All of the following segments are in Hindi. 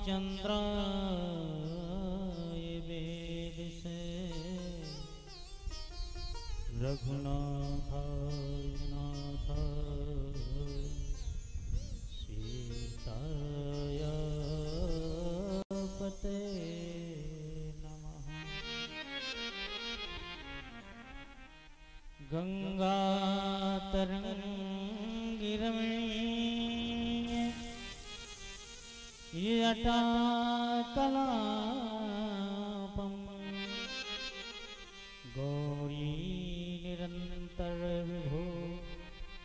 रामचंद्राय वेद से रघुनाथाय नाथाय सीताय पते नमः। गंगा तरंगिरमणीय जटाकलापं गौरी निरंतर विभो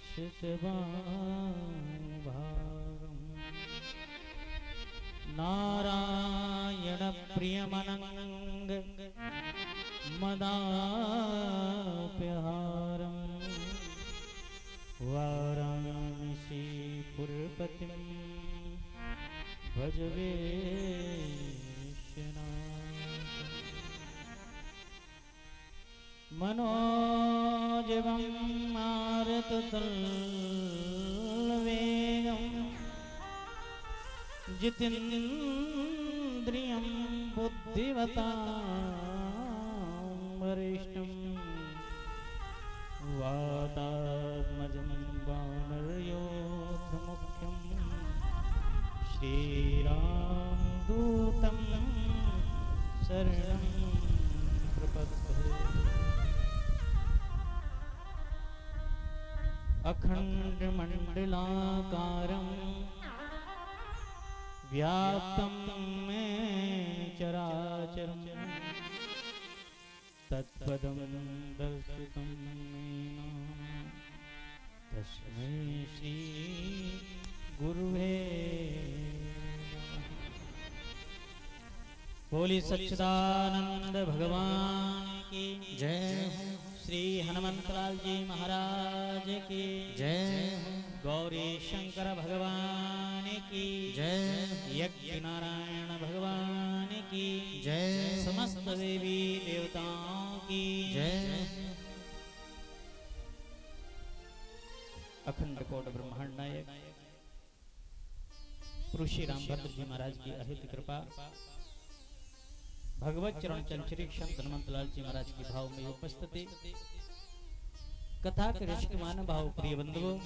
शिशुभारम् नारायण प्रियमनंग मदाप्यहारम् वाराणसी पुरपतिं भज विश्वनाथं। मनोजवं मारुततुल्यवेगं जितेन्द्रियं बुद्धिमतां वरिष्ठं वातात्मजं वानरयोधमुख्यं श्रीरामदूतं शरणं प्रपद्ये। अखण्डमण्डलाकारं व्याप्तं येन चराचरं तत्पदं दर्शितं येन तस्मै श्री गुरुवे नमः। बोली सच्चिदानंद भगवान की जय। श्री हनुमंतलाल जी महाराज की जय। गौरी शंकर भगवान की जय। यज्ञ नारायण भगवान की जय। समस्त देवी देवताओं की जय। अखंड कोट ब्रह्मांड नायक ऋषि रामभद्र जी महाराज की अहित कृपा, भगवत चरण चंचरीक्षण हनुमंतलाल जी महाराज की भाव में उपस्थिति, कथा के रसिक मान भाव प्रिय बंधुओं,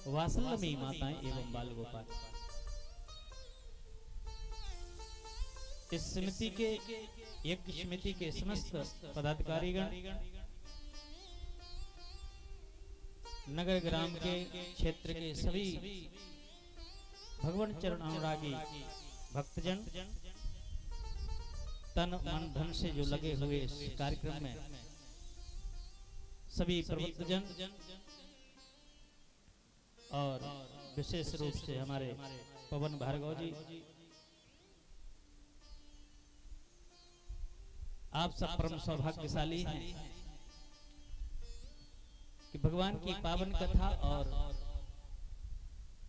वात्सल्यमयी माताएं एवं बाल गोपाल, इस समिति के यज्ञ समिति के समस्त पदाधिकारीगण, नगर ग्राम के क्षेत्र के सभी भगवान चरण अनुरागी भक्तजन, तन मन धन से जो लगे हुए इस कार्यक्रम में, सभी प्रबुद्धजन और विशेष रूप से हमारे पवन भार्गव जी, आप सब परम सौभाग्यशाली हैं कि भगवान की पावन कथा और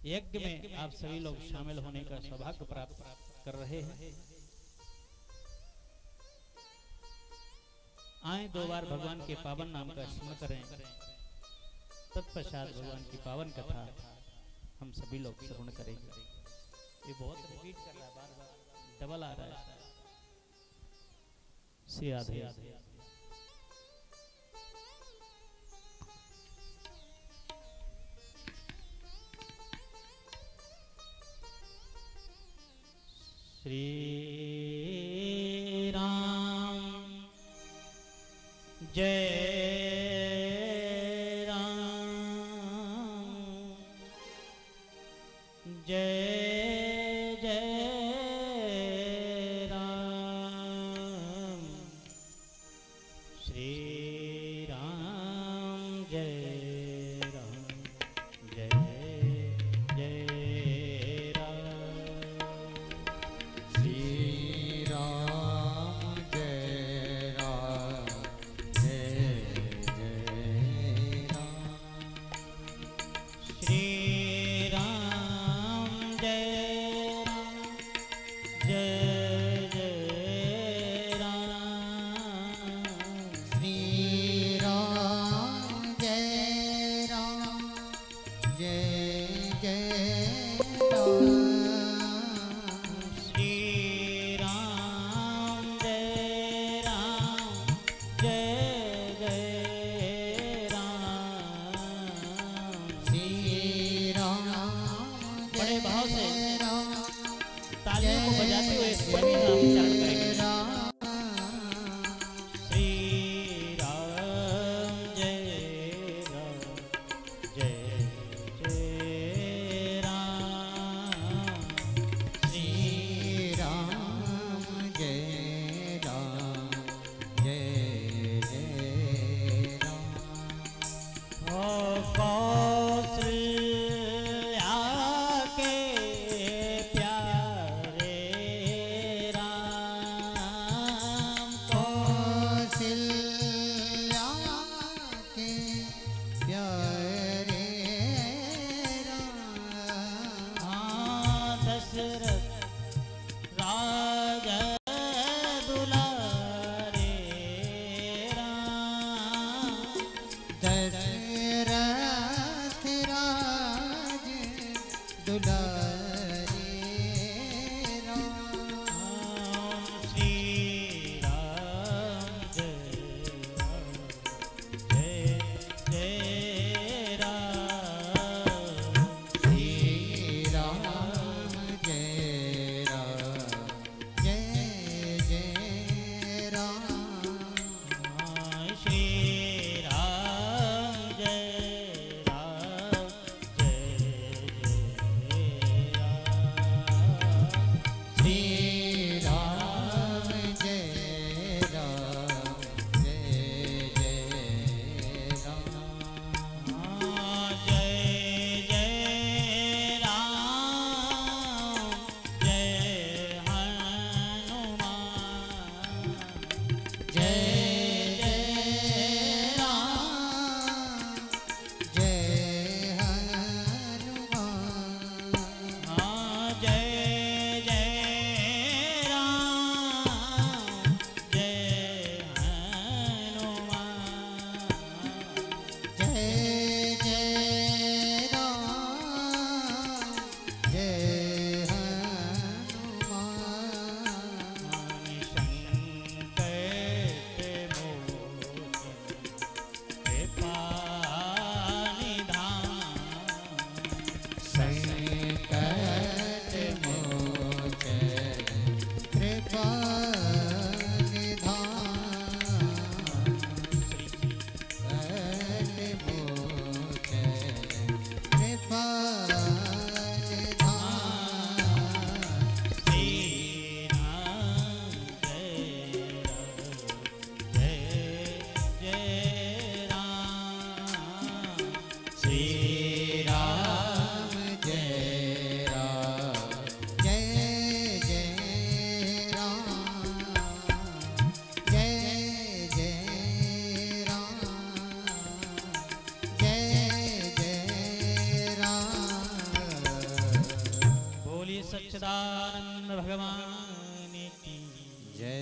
यज्ञ में आप सभी लोग शामिल होने का सौभाग्य प्राप्त कर रहे हैं। आए दो बार भगवान के पावन नाम का स्मरण करें, तत्पश्चात भगवान की पावन कथा हम सभी लोग श्रवण करेंगे। ये बहुत रिपीट कर रहा है, बार बार डबल आ रहा है। सियाधे श्री राम जय राम जय जय राम। श्री राम जय राम जय जय राम। श्री राम जय राम जय तालियों को बजाते हुए सभी नाम उच्चारण करेंगे। सच्चिदानंद भगवान की जय।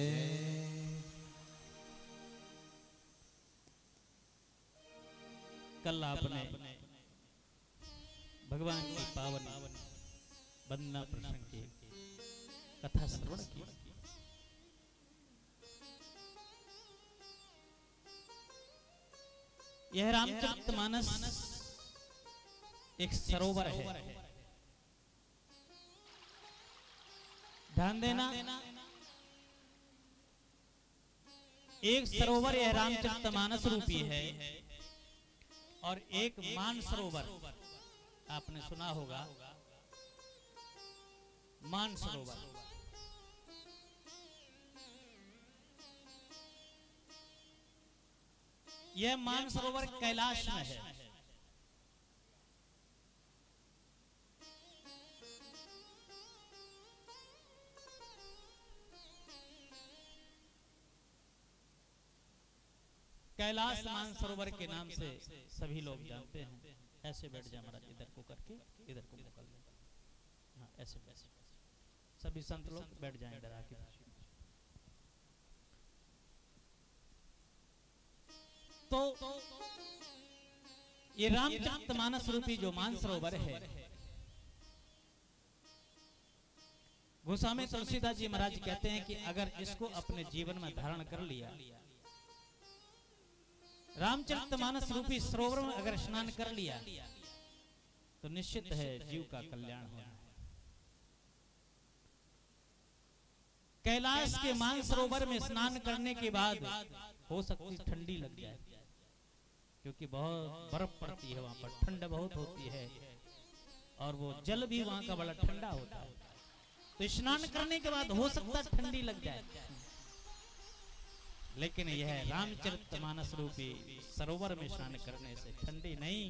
कल आपने भगवान की पावन वंदना प्रसंग की कथा श्रवण की। यह रामचरितमानस एक सरोवर है। ध्यान देना, एक सरोवर यह रामचरितमानस रूपी है और एक मान सरोवर आपने सुना होगा, मान सरोवर। यह मान सरोवर कैलाश में है। कैलाश मानसरोवर के नाम से सभी लोग जानते हैं। ऐसे बैठ जाए महाराज, इधर को करके इधर को मुकल दे। हाँ, ऐसे ऐसे सभी संत लोग बैठ जाएं इधर आके। तो ये रामचरितमानस रूपी जो मानसरोवर है, गोस्वामी तुलसीदास जी महाराज कहते हैं कि अगर इसको अपने जीवन में धारण कर लिया, रामचरितमानस रूपी सरोवर में अगर स्नान कर लिया, तो निश्चित है जीव का कल्याण होना है। कैलाश के मानसरोवर में स्नान करने के बाद हो सकती ठंडी लग जाए, क्योंकि बहुत बर्फ पड़ती है वहां पर, ठंड बहुत होती है और वो जल भी वहां का बड़ा ठंडा होता है। तो स्नान करने के बाद हो सकता है ठंडी लग जाए, लेकिन यह रामचरितमानस रूपी सरोवर में स्नान करने से ठंडी नहीं,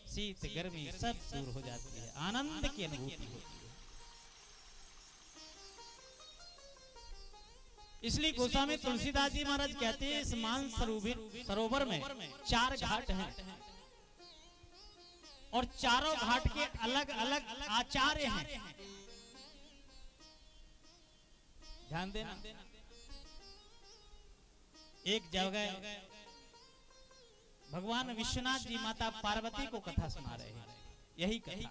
शीत गर्मी सब दूर हो जाती है, आनंद की अनुभूति होती है। इसलिए गोस्वामी तुलसीदास जी महाराज कहते हैं इस मानस सरोवर में 4 घाट हैं और चारों घाट के अलग अलग आचार्य हैं। ध्यान देना, एक जगह भगवान विश्वनाथ जी माता पार्वती को कथा सुना रहे हैं, यही कथा।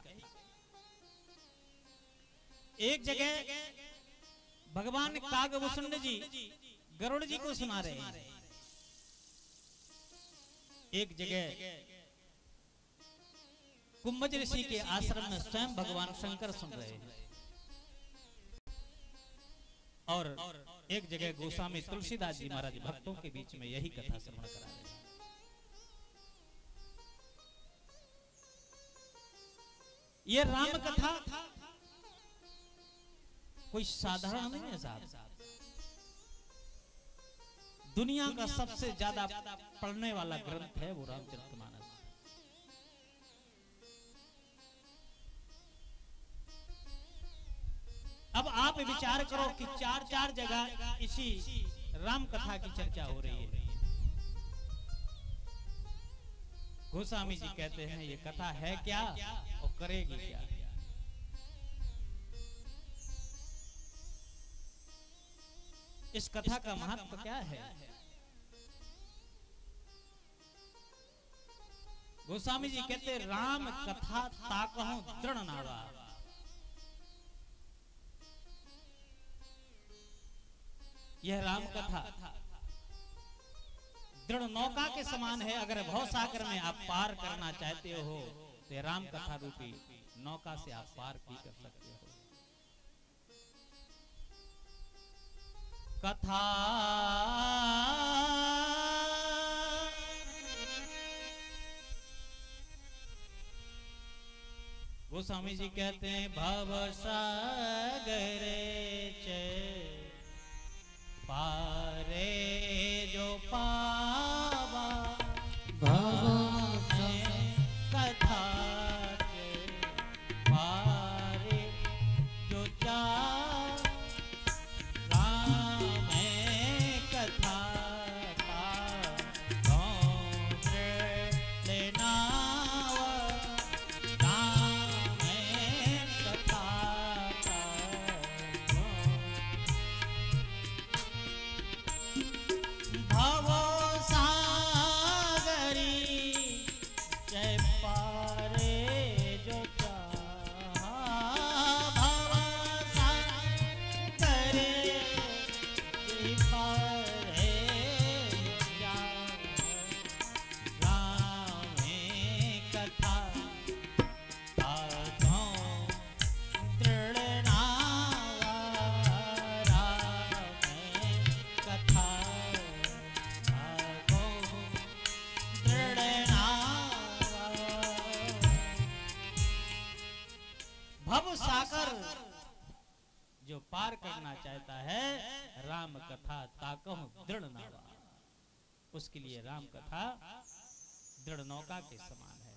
एक जगह भगवान कागभूषण जी गरुड़ जी को सुना रहे हैं, एक जगह कुंभज ऋषि के आश्रम में स्वयं भगवान शंकर सुन रहे हैं, और एक जगह गोस्वामी तुलसीदास जी महाराज भक्तों के बीच में यही कथा श्रवण करा रहे हैं। ये राम कथा कोई साधारण नहीं है साहब, दुनिया का सबसे ज्यादा पढ़ने वाला ग्रंथ है वो रामचरितमानस। अब आप विचार करो कि 4 जगह इसी राम कथा की चर्चा हो रही है। गोस्वामी जी कहते हैं ये कथा है क्या और करेगी क्या। इस कथा का महत्व क्या है। गोस्वामी जी कहते राम कथा ताकहु दृढ़ नावा। यह राम कथा दृढ़ नौका के समान है। अगर भव सागर में आप पार करना चाहते हो तो यह राम कथा रूपी नौका से आप पार भी कर सकते हो। कथा गोस्वामी जी कहते हैं भव सागर पारे जो पावा भव कथा के पारे जो जा जो पार करना चाहता है राम कथा ताकहु दृढ़ नावा। उसके लिए राम कथा दृढ़ नौका के समान है।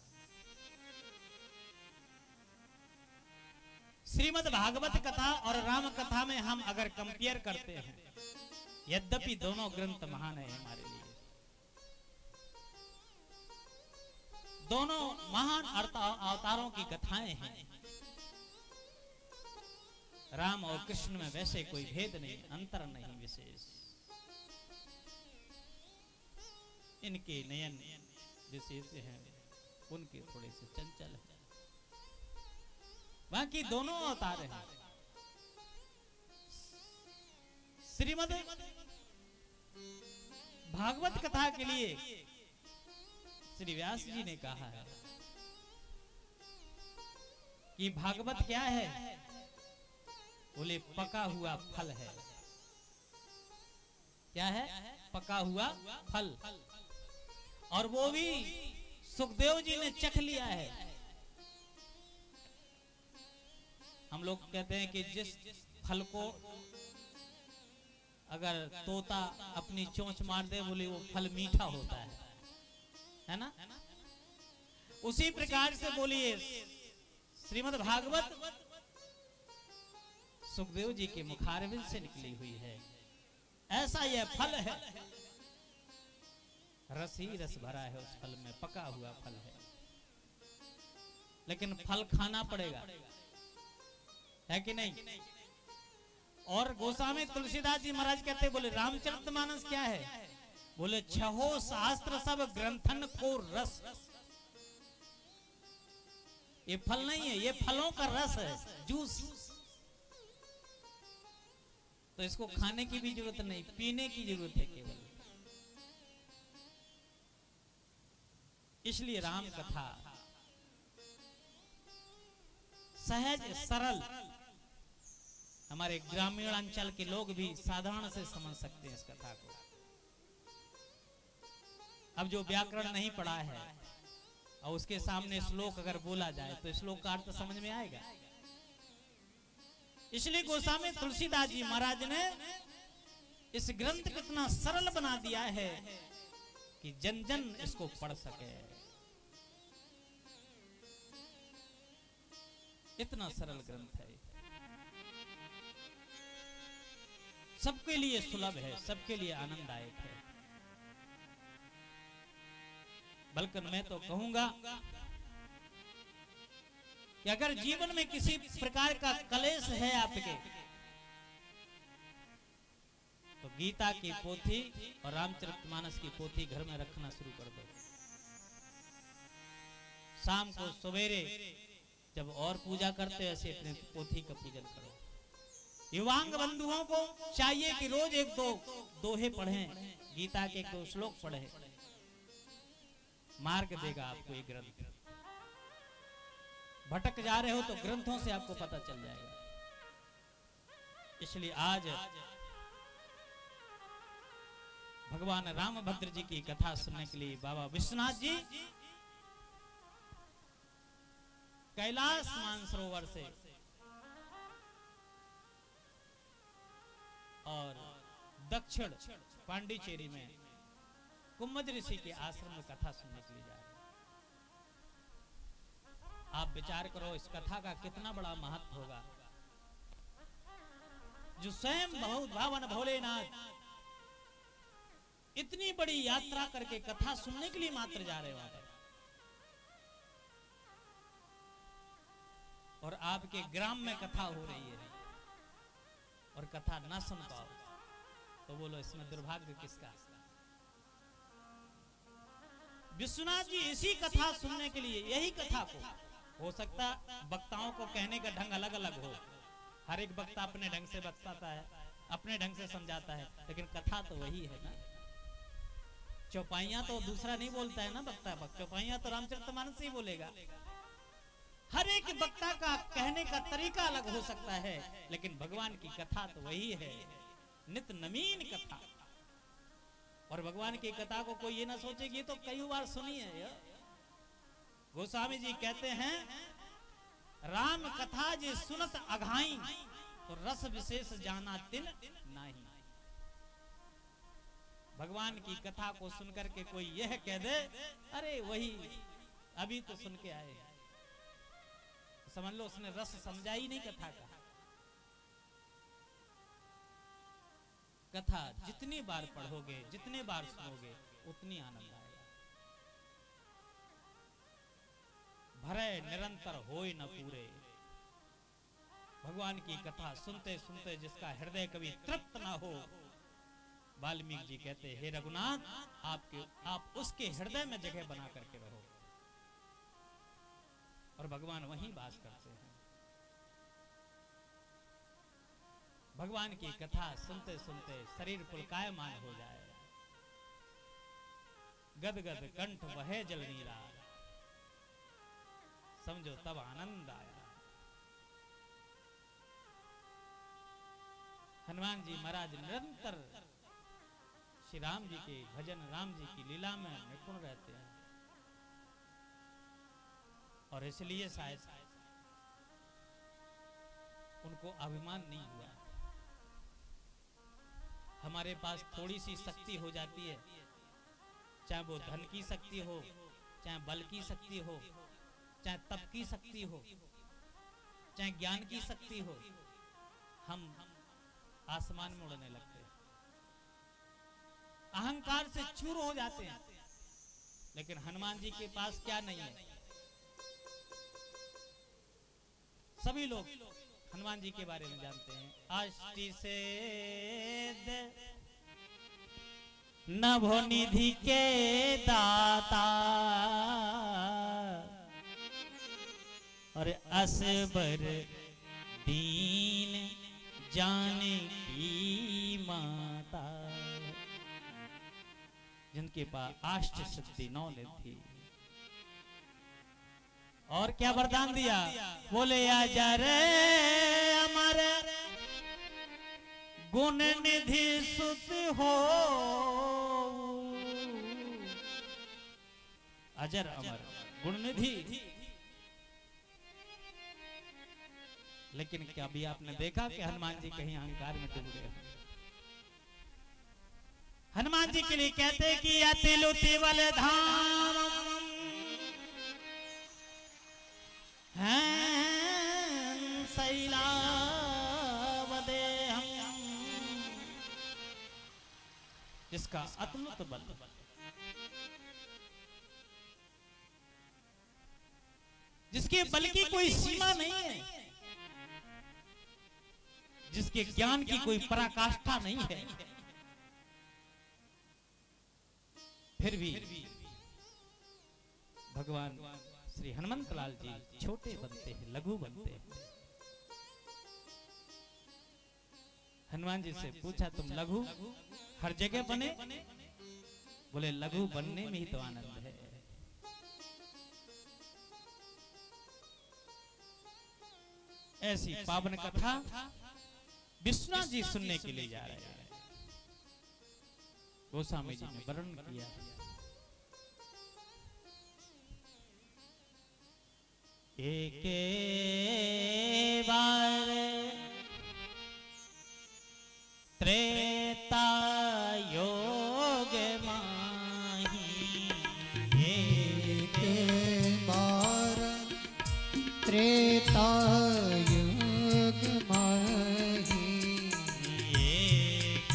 श्रीमद् भागवत कथा और राम कथा में हम अगर कंपेयर करते हैं, यद्यपि दोनों ग्रंथ महान है हमारे लिए, दोनों महान अवतारों की कथाएं हैं। राम और कृष्ण में वैसे कोई भेद नहीं, अंतर नहीं विशेष। इनके नयन विशेष हैं, उनके थोड़े से चंचल हैं, बाकी दोनों अवतार हैं। श्रीमद् भागवत कथा के लिए श्री व्यास जी ने कहा है कि भागवत क्या है, बोले पका हुआ फल है। क्या है? पका हुआ फल। और वो भी सुखदेव जी ने चख लिया है। हम लोग कहते हैं कि जिस फल को अगर तोता अपनी चोंच मार दे, बोले वो फल मीठा होता है ना? उसी प्रकार से बोलिए श्रीमद् भागवत सुखदेव जी के मुखारविंद से निकली हुई है। ऐसा यह फल है, रस ही रस भरा है उस फल में, पका हुआ फल है। लेकिन फल खाना पड़ेगा, है कि नहीं? और गोस्वामी तुलसीदास जी महाराज कहते, बोले रामचरितमानस क्या है? बोले छहो शास्त्र सब ग्रंथन को रस। ये फल नहीं है, ये फलों का रस है, जूस। तो इसको खाने की भी जरूरत नहीं, पीने की जरूरत है केवल। इसलिए राम कथा सहज सरल, हमारे ग्रामीण अंचल के लोग भी साधारण से समझ सकते हैं इस कथा को। अब जो व्याकरण नहीं पढ़ा है और उसके सामने श्लोक अगर बोला जाए तो श्लोक का अर्थ समझ में आएगा। इसलिए गोस्वामी तुलसीदास जी महाराज ने इस ग्रंथ को इतना सरल बना दिया है कि जन जन इसको पढ़ सके। इतना सरल ग्रंथ है, सबके लिए सुलभ है, सबके लिए आनंददायक है। बल्कि मैं तो कहूंगा कि अगर जीवन में किसी प्रकार का कलेश है आपके, तो गीता की पोथी और रामचरितमानस की पोथी घर में रखना शुरू कर दो। शाम को सवेरे जब और पूजा करते ऐसे अपने पोथी का पूजन करो। युवांग बंधुओं को चाहिए कि रोज एक दो दोहे पढ़ें, गीता के एक दो श्लोक पढ़ें। मार्ग देगा आपको ये ग्रंथ। भटक जा रहे हो तो ग्रंथों से आपको पता चल जाएगा। इसलिए आज भगवान रामभद्र जी की कथा सुनने के लिए बाबा विश्वनाथ जी कैलाश मानसरोवर से और दक्षिण पांडिचेरी में कुम्मज ऋषि के आश्रम में कथा सुनने के लिए जा रहे हैं। आप विचार करो इस कथा का कितना बड़ा महत्व होगा। जो स्वयं बहुत भावन भोलेनाथ इतनी बड़ी यात्रा करके कथा सुनने के लिए मात्र जा रहे हो, और आपके ग्राम में कथा हो रही है और कथा ना सुन पाओ तो बोलो इसमें दुर्भाग्य किसका। विश्वनाथ जी इसी कथा सुनने के लिए, यही कथा को, हो सकता वक्ताओं को कहने का ढंग अलग अलग हो, हर एक वक्ता अपने ढंग से बताता है, अपने ढंग से समझाता है, लेकिन कथा तो वही है ना। चौपाइयां तो दूसरा नहीं बोलता है ना वक्ता, चौपाइयां तो रामचरितमानस ही बोलेगा। हर एक वक्ता का कहने का तरीका अलग हो सकता है, लेकिन भगवान की कथा तो वही है, नित नवीन कथा। और भगवान की कथा को कोई ये ना सोचे कि तो कई बार सुनी है। गोस्वामी जी कहते हैं राम कथा जे सुनत अघाई, तो रस विशेष जाना तिन नहीं। भगवान की कथा को सुनकर के कोई यह कह दे अरे वही अभी तो सुन के आए, समझ लो उसने रस समझा ही नहीं कथा का। कथा जितनी बार पढ़ोगे, जितने बार सुनोगे, उतनी आनंद आएगा। भरे निरंतर होए न पूरे। भगवान की कथा सुनते सुनते जिसका हृदय कभी तृप्त ना हो, वाल्मीकि जी कहते हे रघुनाथ आप उसके हृदय में जगह बना करके रहो। और भगवान वहीं वास करते हैं। भगवान की कथा सुनते सुनते शरीर पुलकायमान हो जाए, गदगद कंठ वहे जल नीला, समझो तब आनंद आया। हनुमान जी महाराज निरंतर श्री राम जी के भजन, राम जी की लीला में निपुण रहते हैं, और इसलिए शायद उनको अभिमान नहीं हुआ। हमारे पास थोड़ी सी शक्ति हो जाती है, चाहे वो धन की शक्ति हो, चाहे बल की शक्ति हो, चाहे तप की शक्ति हो, चाहे ज्ञान की शक्ति हो, हम आसमान में उड़ने लगते हैं, अहंकार से चूर हो जाते हैं। लेकिन हनुमान जी के पास क्या नहीं है? सभी लोग हनुमान जी के बारे में जानते हैं। अष्टि सिद्ध नभो निधि के दाता, और असबर दीन जाने की माता, जिनके पास अष्ट सिद्धि 9 थी। और क्या वरदान दिया? बोले अजर अमर गुण निधि सुत हो, अजर अमर गुण निधि। लेकिन क्या भी आपने देखा कि हनुमान जी कहीं अहंकार में डूब गए? हनुमान जी के लिए कहते कि अतिलु तिवल धाम जिसका अतुलित बल, जिसके बल की कोई सीमा नहीं है, जिसके ज्ञान की कोई पराकाष्ठा नहीं है, फिर भी भगवान श्री हनुमंत लाल जी छोटे बनते हैं, लघु बनते हैं। हनुमान जी से पूछा, तुम लघु हर जगह बने? बोले लघु बनने में ही तो आनंद है। ऐसी पावन कथा विश्वनाथ जी सुनने के लिए जा रहे हैं। गोस्वामी जी ने वर्णन किया, एक बार त्रेता योग माही, एक बार त्रेता योग माही, एक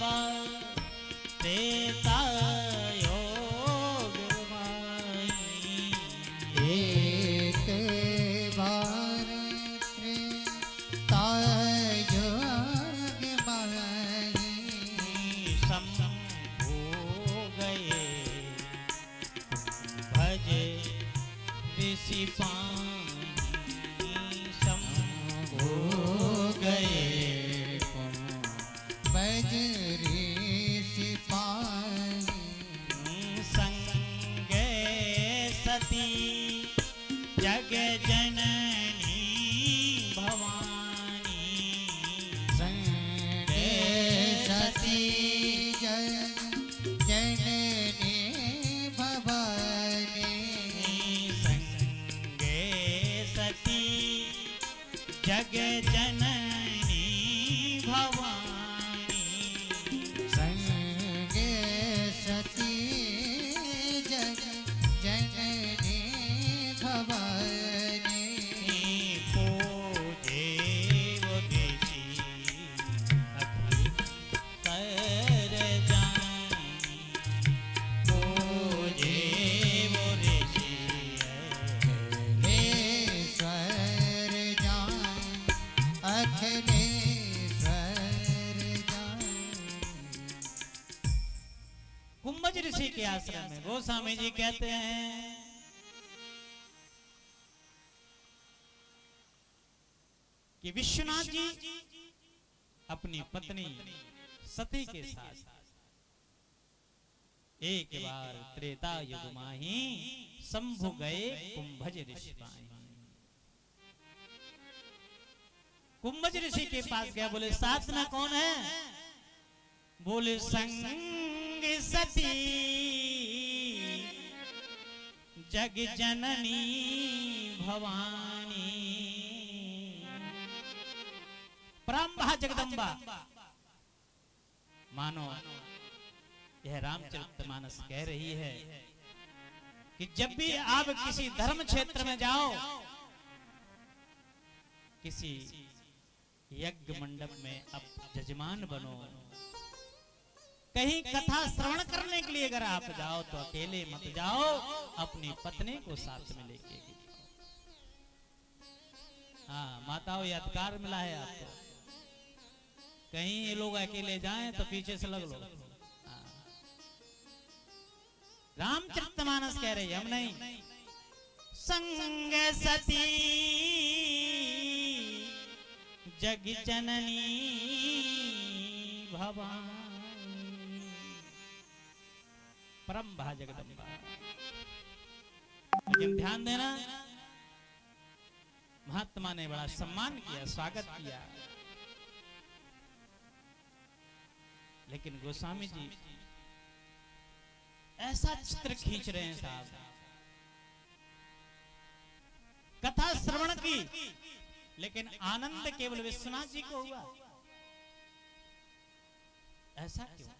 बार त्रेता योग माही, एक बार त्रेता ऋषि पानी शंभु गए, भज ऋषि पानी संगे सती जग जननी भवानी, संगे सती जग जननी भवानी, जग जननी भवानी, संगे सती जग जननी भवानी, पूजे वो ऋषि अखिल कर जानी, पूजे वो ऋषि कुंभज ऋषि के आश्रम में गोस्वामी जी कहते हैं कि विश्वनाथ जी अपनी पत्नी सती के साथ एक बार त्रेता युग माही शंभु गए कुंभज ऋषि पाए। कुंभज ऋषि के पास गया, बोले साथ में कौन है? बोले संग सती जग जननी भवानी, परम्भा जगदम्बा। मानो यह रामचरितमानस कह रही है कि जब भी आप किसी धर्म क्षेत्र में जाओ, किसी यज्ञ मंडप में अब जजमान बनो, कहीं कथा श्रवण करने के लिए अगर आप जाओ तो अकेले मत जाओ, अपनी पत्नी को साथ में लेके जाओ। हाँ माताओं, ये अधिकार मिला है आपको। कहीं ये लोग अकेले जाएं तो पीछे से लग लो। हाँ। रामचरितमानस कह रही, हम नहीं। संग सती जग जननी भवानी, परम्भा जगदम्बा। लेकिन ध्यान देना, महात्मा ने बड़ा सम्मान किया, स्वागत किया, लेकिन गोस्वामी जी ऐसा चित्र खींच रहे हैं साहब। कथा श्रवण की, लेकिन आनंद केवल विश्वनाथ जी को हुआ। ऐसा क्यों?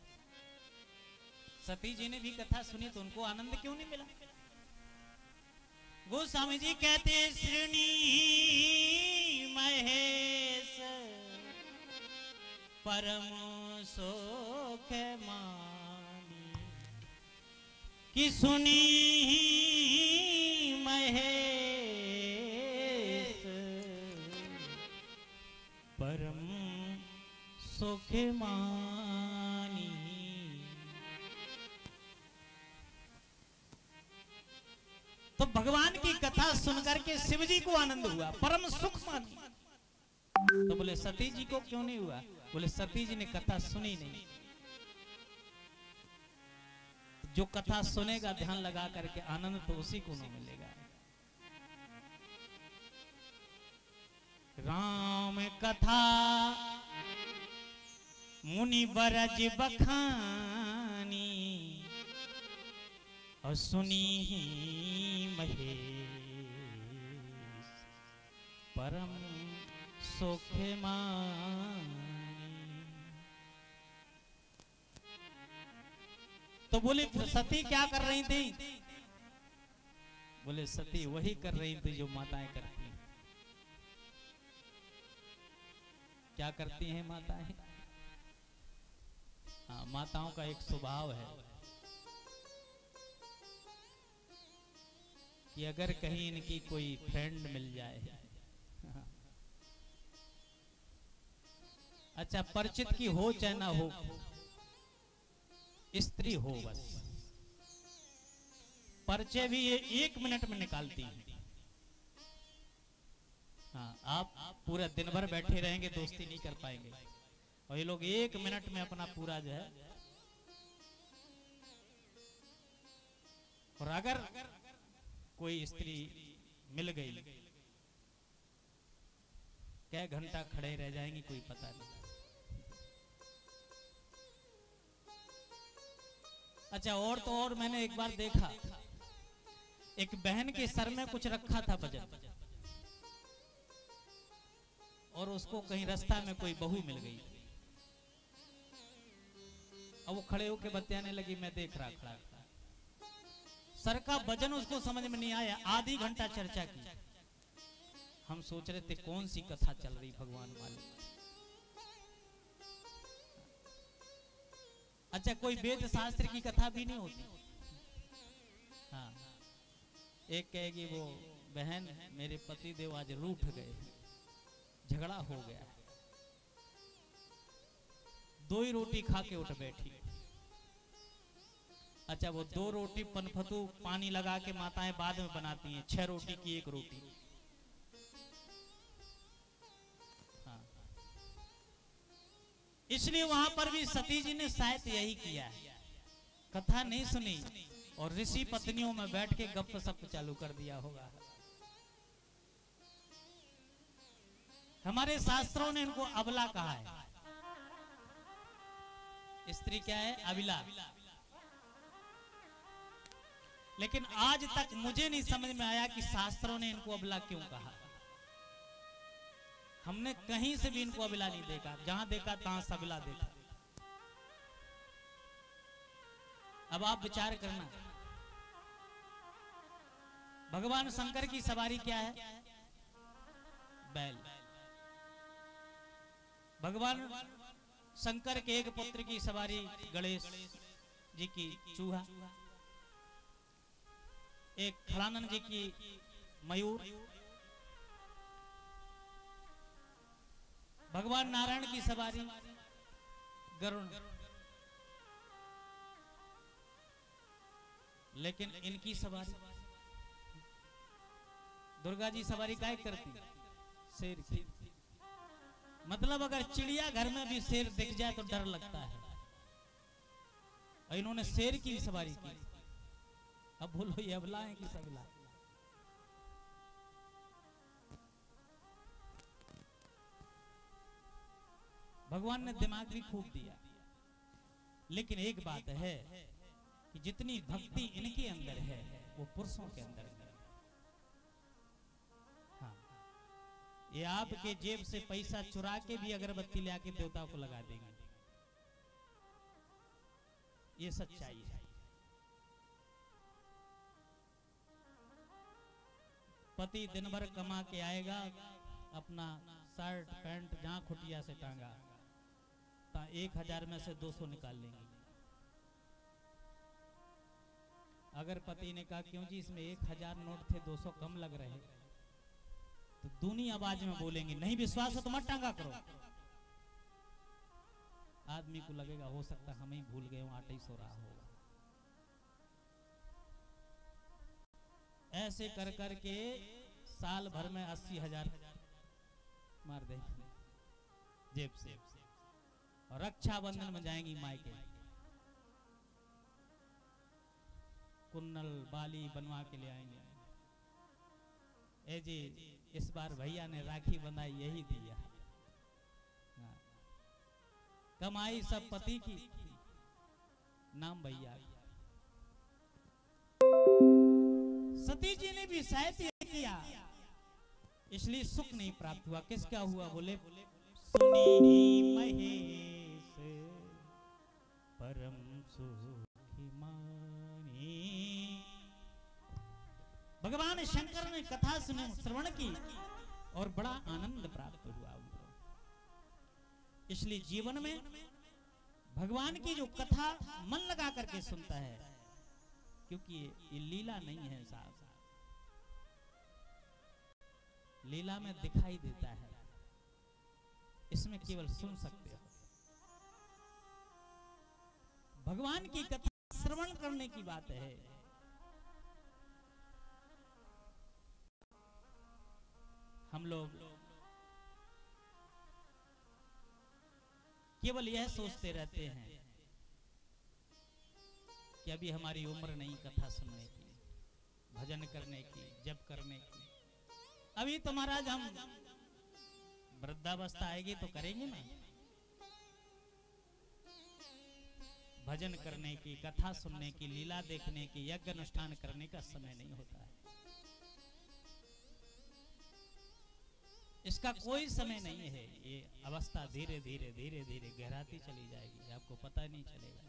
सती जी ने भी कथा सुनी तो उनको आनंद क्यों नहीं मिला? गोस्वामी जी कहते हैं, श्रेणी महेश परम सुख मानी, कि सुनी महेश परम सुख मानी। तो भगवान की कथा सुनकर के शिव जी को आनंद हुआ, परम सुख मानी। तो बोले सती जी को क्यों नहीं हुआ? बोले सती जी ने कथा सुनी नहीं। जो कथा सुनेगा ध्यान लगा करके, आनंद तो उसी को नहीं मिलेगा। राम कथा मुनि बरज बखानी, और सुनी ही महेश परम सुख मानी। तो बोले सती क्या कर रही थी? बोले सती वही कर रही थी जो माताएं करती हैं। क्या करती हैं माताएं? हाँ, माताओं का एक स्वभाव है कि अगर कहीं इनकी कोई फ्रेंड मिल जाए, अच्छा परिचित की हो चाहे ना हो, स्त्री हो, बस परिचय भी ये 1 मिनट में निकालती है। हाँ, आप पूरा दिन भर बैठे रहेंगे, दोस्ती नहीं कर पाएंगे, और ये लोग 1 मिनट में अपना पूरा जो है। और अगर कोई स्त्री मिल गई, क्या घंटा खड़े रह जाएंगे कोई पता नहीं। अच्छा, और तो और मैंने एक बार देखा, एक बहन के सर में कुछ रखा था वजन, और उसको कहीं रास्ता में कोई बहू मिल गई, और वो खड़े होके बतियाने लगी। मैं देख रहा खड़ा, सर का वजन उसको समझ में नहीं आया। आधी घंटा चर्चा की। हम सोच रहे थे कौन सी कथा चल रही, भगवान मालिक। अच्छा, कोई वेद शास्त्र की कथा भी नहीं होती। हाँ, एक कहेगी वो बहन मेरे पति देव आज रूठ गए, झगड़ा हो गया, 2 ही रोटी खा के उठ बैठी। अच्छा, वो 2 रोटी पनफतू पानी लगा के माताएं बाद में बनाती हैं, 6 रोटी की 1 रोटी। हाँ, इसलिए वहां पर भी सती जी ने शायद यही किया है, कथा नहीं सुनी और ऋषि पत्नियों में बैठ के गप सप चालू कर दिया होगा। हमारे शास्त्रों ने इनको अबला कहा है। स्त्री क्या है? अबिला। लेकिन आज तक मुझे नहीं समझ में आया कि शास्त्रों ने इनको अबला क्यों कहा। हमने कहीं से भी इनको अबला नहीं देखा, जहां देखा तहां सबला देखा। अब आप विचार करना, भगवान शंकर की सवारी क्या है? बैल। भगवान शंकर के एक पुत्र की सवारी गणेश जी की चूहा, एक खड़ानंद जी की मयूर, भगवान नारायण की सवारी गरुड़। लेकिन इनकी सवारी, दुर्गा जी सवारी काहे करती? शेर की। मतलब अगर चिड़िया घर में भी शेर दिख जाए तो डर लगता है, और इन्होंने शेर की सवारी की। अब बोलो ये अबला है कि सबला? भगवान ने दिमाग भी खूब दिया, लेकिन एक बात है कि जितनी भक्ति इनके अंदर है वो पुरुषों के अंदर है। हाँ, ये आपके जेब से पैसा चुरा के भी अगरबत्ती ले आके देवता को लगा देंगे, ये सच्चाई है। पति दिन भर कमा के आएगा, अपना शर्ट पैंट जहां खुटिया से टांगा, 1000 में से 200 निकाल लेंगे। अगर पति ने कहा क्यों जी इसमें 1000 नोट थे, 200 कम लग रहे, तो दूनी आवाज में बोलेंगे नहीं विश्वास हो तो मत टांगा करो। आदमी को लगेगा हो सकता हम ही भूल गए, आटा ही सो रहा होगा। ऐसे कर कर के साल भर में 80,000 मार देंगे जेब से, और रक्षाबंधन में जाएंगी मायके, कुन्नल बाली बनवा के ले आएंगे। ए जी इस बार भैया ने राखी बंधाई यही दिया। कमाई सब पति की, नाम भैया। सती जी ने भी शायद ये किया, इसलिए सुख नहीं प्राप्त हुआ। किसका हुआ? बोले सुनी महेश परम सुखी मानी। भगवान शंकर ने कथा सुने, श्रवण की, और बड़ा आनंद प्राप्त हुआ उनको। इसलिए जीवन में भगवान की जो कथा मन लगा करके सुनता है, क्योंकि ये लीला नहीं है साहब, लीला में दिखाई देता है, इसमें केवल सुन सकते हो। भगवान की कथा श्रवण करने की बात है। हम लोग केवल यह सोचते रहते हैं कि अभी हमारी उम्र नहीं कथा सुनने की, भजन करने की, जप करने की। अभी तो महाराज हम वृद्धावस्था आएगी तो करेंगे ना। भजन करने की, कथा सुनने की, लीला देखने की, यज्ञ अनुष्ठान करने का समय नहीं होता है। इसका कोई समय नहीं है। ये अवस्था धीरे धीरे धीरे धीरे गहराती चली जाएगी, आपको पता नहीं चलेगा।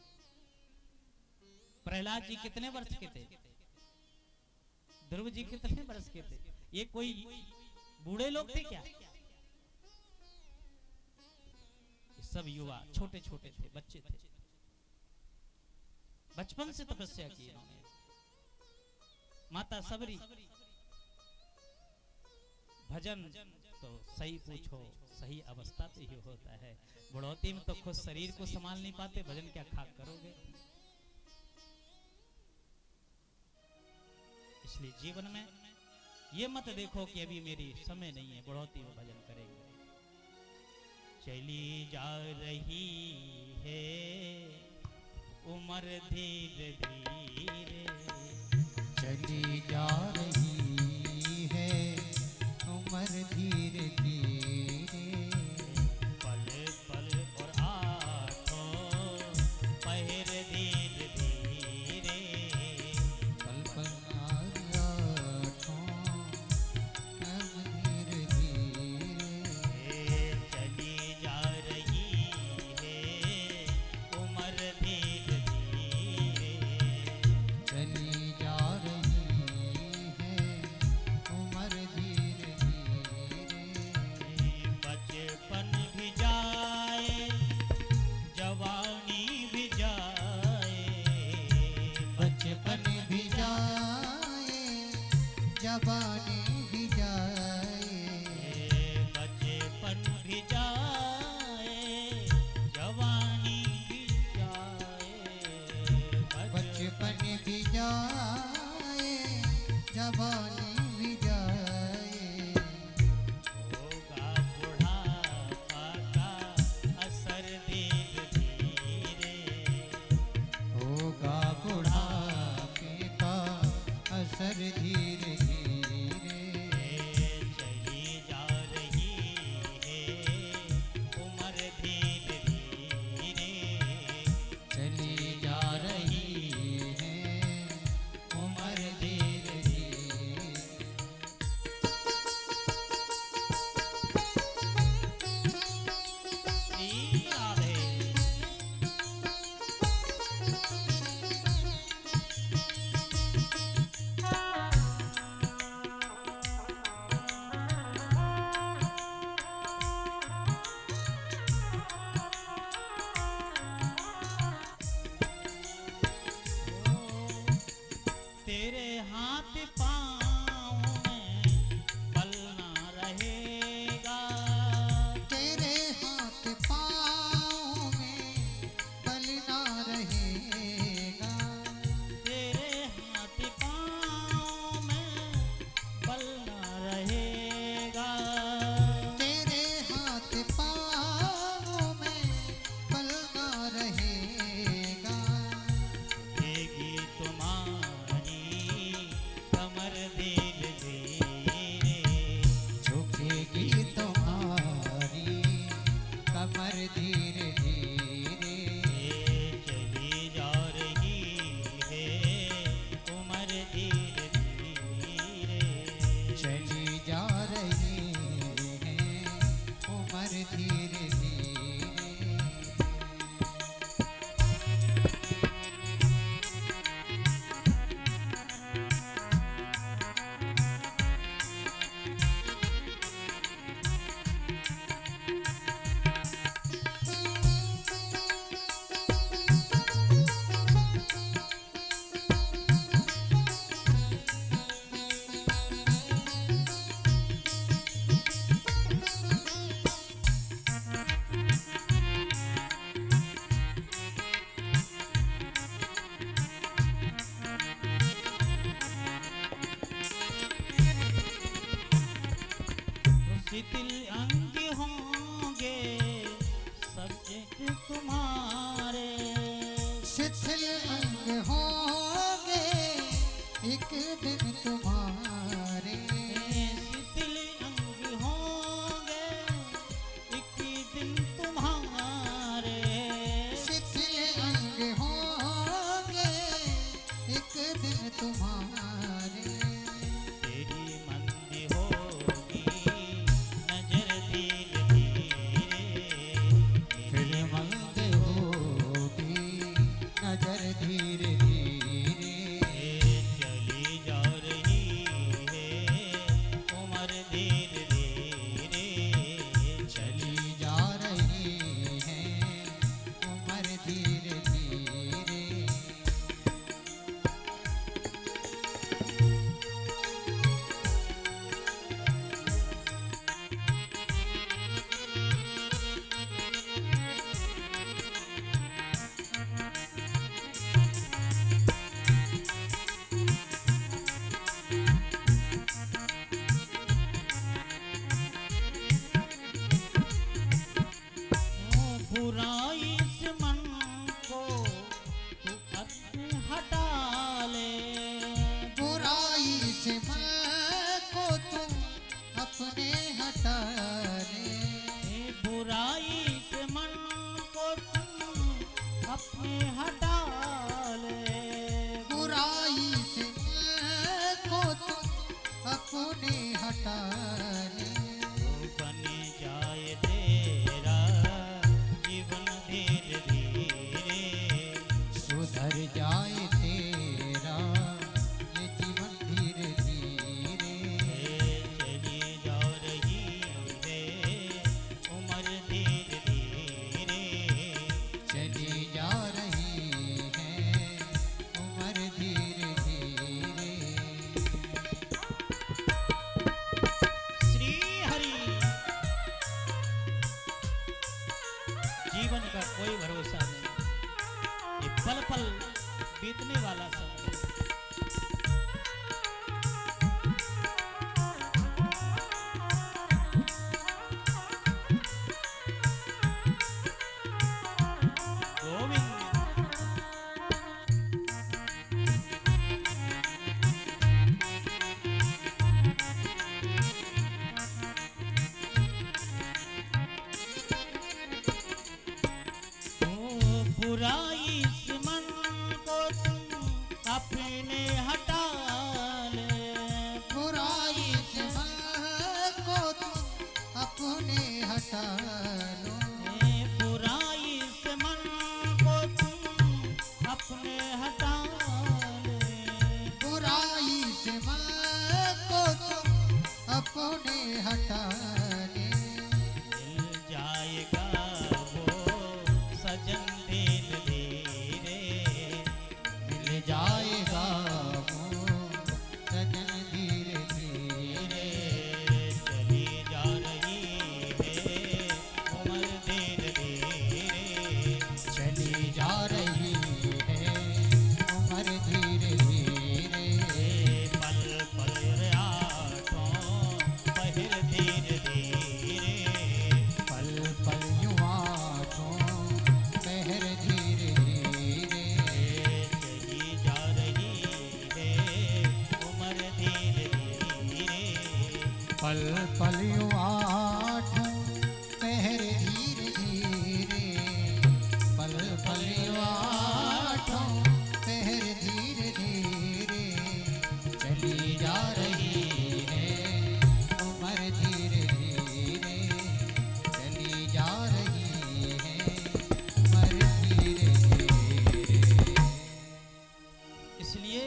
प्रहलाद जी कितने वर्ष के थे? ध्रुव जी कितने वर्ष के थे? ये कोई बूढ़े लोग थे क्या? ये सब युवा छोटे छोटे थे, बच्चे थे। बचपन से तपस्या की इन्होंने। माता सबरी, भजन तो सही पूछो, सही अवस्था पे ही होता है। बुढ़ौती में तो खुद शरीर को संभाल नहीं पाते, भजन क्या खाक करोगे। इसलिए जीवन में ये मत देखो कि अभी मेरी समय नहीं है, बुढ़ौती में भजन करेंगे। चली जा रही है उम्र धीरे धीरे, चली जा रही है उम्र धीरे धीरे, पल पल और आँखों तुम्हारे, शिथिल अंग होंगे एक दिन तुम्हारे, शिथिल अंग होंगे एक दिन तुम्हारे, शिथिल अंग होंगे एक दिन तुम्हारे, तेरी मंदी होगी नजर धीरे धीरे, फिर मंद होगी नजर धीरे धीरे, चली जा रही है उम्र धीरे धीरे, चली जा रही है उम्र धीरे धीरे। बुराई से मन को तू अपने हटा ले, बुराई से मन को तुम अपने हटा ले, बुराई से मन को तुम अपने हटा ले, बुराई से मन को तुम अपने हटा ले, बन जाए तेरा जीवन धीरे धीरे, सुधर जाए तेरा ये जीवन धीरे धीरे, चली जा रही है उम्र धीरे धीरे, चली जा रही है उम्र धीरे धीरे। श्री हरि। जीवन का कोई भरोसा नहीं, ये पल पल बीतने वाला समय है। गोविंद बुराई से मन को तुम अपने हटा ले, बुराई से मन को तुम अपने हटा लो, बुराई से मन को तुम अपने हटा ले, बुराई से मन को तुम अपने हटा ले, मिल जाएगा वो सजन धीरे धीरे, मिल जाएगा वो सजन धीरे धीरे, चली जा रही है उम्र धीरे धीरे, चली जा रही है उम्र धीरे धीरे, पल पल आठों पहर धीरे धीरे, पल पल युवा को पहर धीरे धीरे, चली जा रही है उम्र धीरे धीरे, पल पल युवा को पहर धीरे धीरे, पल पल युवा को पहर धीरे धीरे, चली जा रही है उम्र धीरे धीरे, चली जा रही है उम्र धीरे धीरे। इसलिए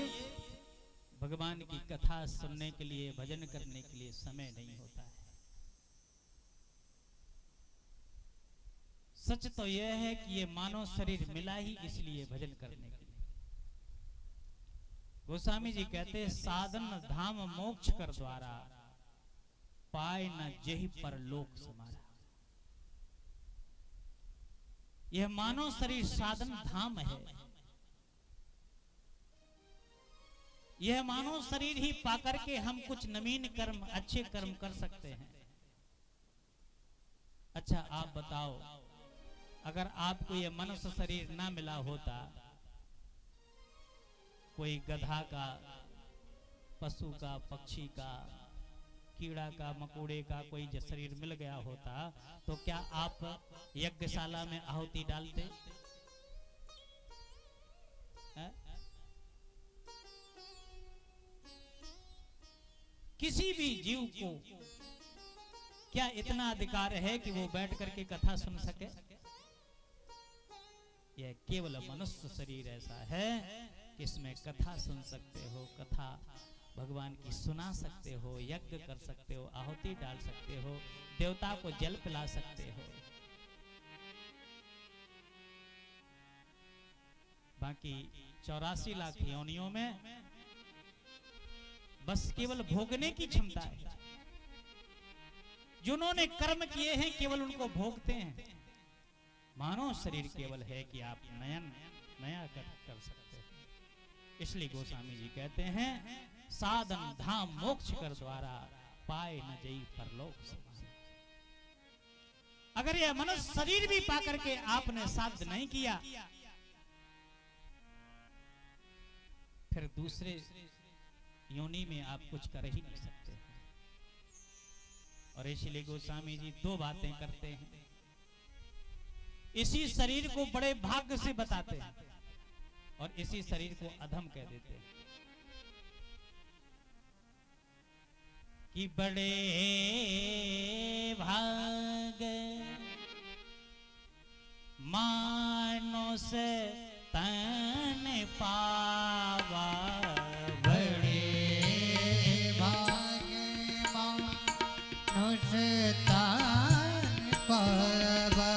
भगवान की कथा सुनने के लिए, भजन करने के लिए समय नहीं होता है। सच तो यह है कि ये मानव शरीर मिला ही इसलिए भजन करने के लिए। गोस्वामी जी कहते, साधन धाम मोक्ष कर द्वारा, पाए न जेहि पर लोक समारा। यह मानव शरीर साधन धाम है। यह मानव शरीर ही पाकर के हम कुछ नवीन कर्म, अच्छे कर्म कर सकते हैं। अच्छा आप बताओ, अगर आपको ये मनुष्य शरीर ना मिला होता, कोई गधा का, पशु का, पक्षी का, कीड़ा का, मकोड़े का कोई शरीर मिल गया होता, तो क्या आप यज्ञशाला में आहुति डालते? किसी भी जीव को क्या इतना अधिकार है कि वो बैठ करके कथा सुन सके? यह केवल मनुष्य शरीर ऐसा है कि इसमें कथा सुन सकते हो, कथा भगवान की सुना सकते हो, यज्ञ कर सकते हो, आहुति डाल सकते हो, देवता को जल पिला सकते हो। बाकी 84 लाख योनियों में बस केवल भोगने की क्षमता है। जिन्होंने कर्म किए हैं केवल उनको भोगते हैं। मानव शरीर केवल है कि आप नया कर सकते हैं। इसलिए गोस्वामी जी कहते हैं, साधन धाम मोक्ष कर द्वारा पाए न जई परलोक समाए। अगर यह मनुष्य शरीर भी पाकर के आपने साध्य नहीं किया, फिर दूसरे योनि में आप कुछ कर ही नहीं सकते। और इसलिए गोस्वामी जी दो बातें करते हैं। इसी शरीर को बड़े भाग्य से बताते हैं और इसी शरीर को अधम कह देते हैं कि बड़े भाग्य मानो से तन पावा, बड़े भाग्य मानो से तन पावा,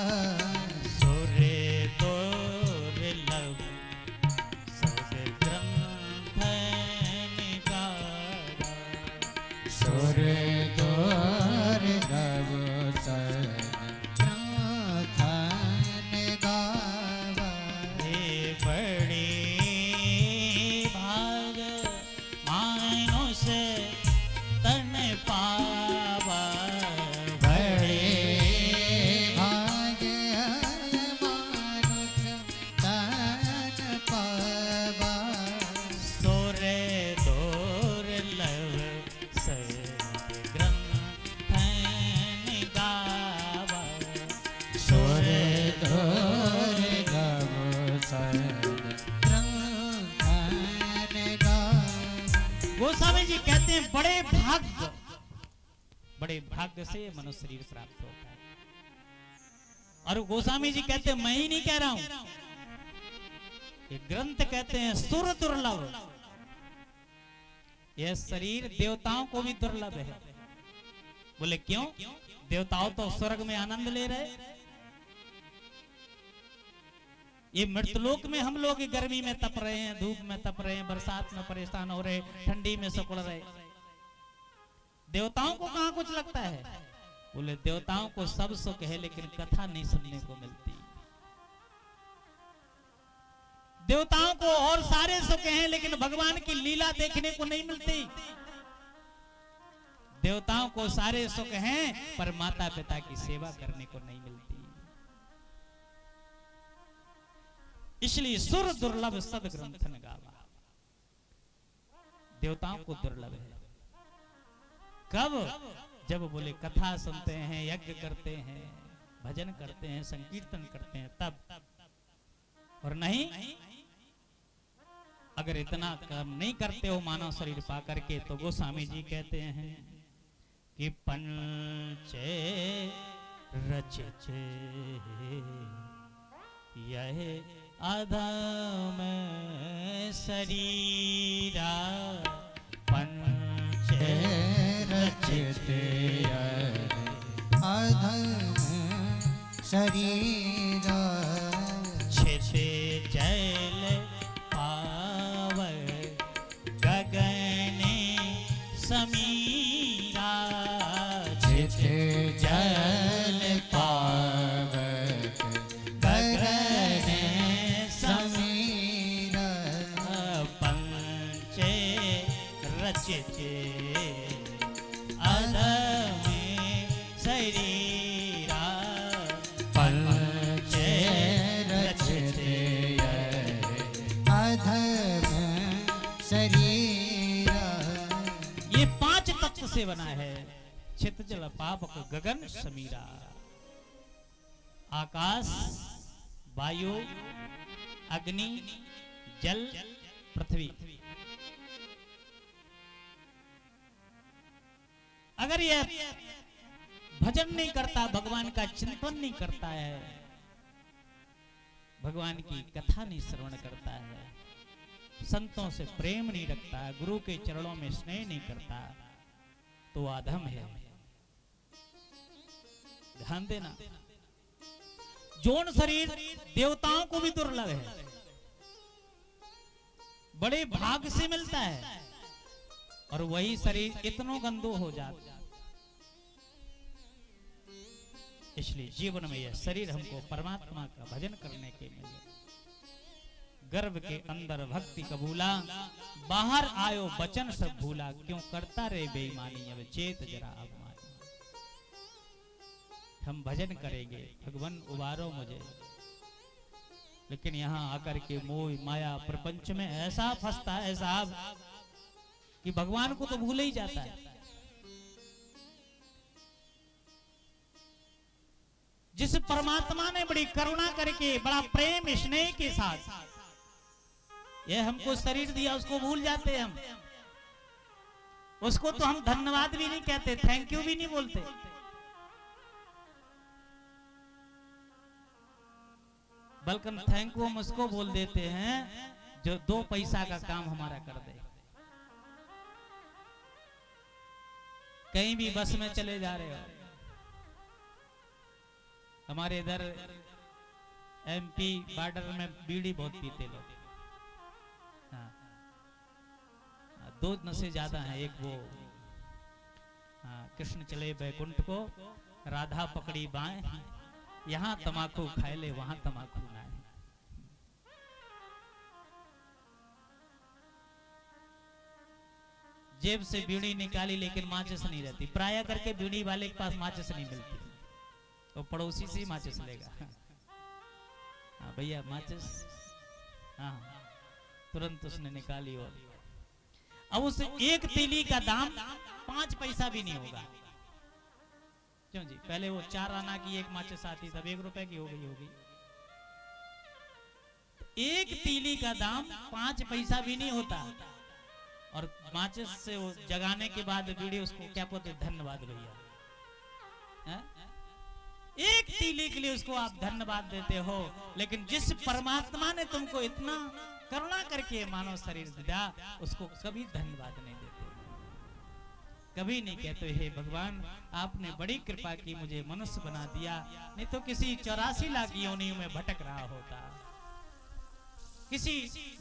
बड़े भाग्य से मनुष्य शरीर प्राप्त होता है। और गोस्वामी जी कहते हैं, मैं ही नहीं कह रहा हूं, ये ग्रंथ कहते हैं सुर दुर्लभ। यह शरीर देवताओं को भी दुर्लभ है। बोले क्यों? देवताओं तो स्वर्ग में आनंद ले रहे, ये मृतलोक में हम लोग गर्मी में तप रहे हैं, धूप में तप रहे हैं, बरसात में परेशान हो रहे, ठंडी में सिकुड़ रहे। देवताओं को कहां कुछ लगता है? बोले देवताओं को सब सुख है लेकिन कथा नहीं सुनने को मिलती। देवताओं को और सारे सुख हैं लेकिन भगवान की लीला देखने को नहीं मिलती। देवताओं को सारे सुख हैं पर माता पिता की सेवा करने को नहीं मिलती। इसलिए सुर दुर्लभ सद ग्रंथन गावा। देवताओं को दुर्लभ है। कब? जब बोले कथा सुनते हैं, यज्ञ करते हैं, भजन करते हैं, संकीर्तन करते हैं, तब। और नहीं, अगर इतना काम नहीं करते हो मानव शरीर पा करके, तो गोस्वामी जी कहते हैं कि पंचे रचे यह अधम शरीरा, पंचे रचते अधम शरीर, छिते जल पाव गगने समीरा, छिते जल पाव गगने समीरा, पंचे रचते अधम शरीरा, पंचे बना है, छित जल पापक गगन समीरा। आकाश, वायु, अग्नि, जल, पृथ्वी। अगर यह भजन नहीं करता, भगवान का चिंतन नहीं करता है, भगवान की कथा नहीं श्रवण करता है, संतों से प्रेम नहीं रखता, गुरु के चरणों में स्नेह नहीं करता, तो अधम है। ध्यान देना, जौन शरीर देवताओं को भी दुर्लभ है, बड़े भाग से मिलता है, और वही शरीर इतनों गंदो हो जाता है। इसलिए जीवन में यह शरीर हमको परमात्मा का भजन करने के मिले। गर्भ के अंदर भक्ति कबूला, बाहर आयो बचन सब भूला, क्यों करता रे बेईमानी अब चेत जरा अभिमानी। हम भजन करेंगे, भगवान उबारो मुझे, लेकिन यहाँ आकर के मोह माया प्रपंच में ऐसा फंसता है साहब कि भगवान को तो भूल ही जाता है। जिस परमात्मा ने बड़ी करुणा करके, बड़ा प्रेम स्नेह के साथ यह हमको शरीर दिया, उसको भूल जाते हैं हम। उसको तो हम धन्यवाद भी नहीं कहते, थैंक यू भी नहीं बोलते। बल्कि थैंक यू हम उसको बोल देते हैं जो 2 पैसा का काम हमारा कर दे। कहीं भी बस में चले जा रहे हो, हमारे इधर एमपी बॉर्डर में बीड़ी बहुत पीते लोग। हाँ, 2 नशे ज्यादा हैं। एक वो कृष्ण चले बैकुंठ को, राधा पकड़ी बाएं, यहाँ तमाकू खाए ले वहां तमाकू ना है। जेब से बीड़ी निकाली लेकिन माचिस नहीं रहती। प्राय करके बीड़ी वाले के पास माचिस नहीं मिलती, तो पड़ोसी से ही माचिस लेगा। हाँ भैया माचिस, हाँ तुरंत उसने निकाली। और अब उस एक तीली का दाम 5 पैसा भी नहीं होगा। क्यों जी, पहले वो 4 आना की एक माचिस आती, तब 1 रुपए की हो गई होगी। एक तीली का दाम 5 पैसा भी नहीं होता। और माचिस से वो जगाने के बाद बीड़ी, उसको क्या बोलते, धन्यवाद भैया। एक तीली के लिए उसको आप धन्यवाद देते हो, लेकिन जिस परमात्मा ने तुमको इतना करुणा करके मानव शरीर दिया, उसको कभी धन्यवाद नहीं देते, कभी नहीं कहते हे भगवान आपने बड़ी कृपा की, मुझे मनुष्य बना दिया, नहीं तो किसी 84 लाख योनियों में भटक रहा होता, किसी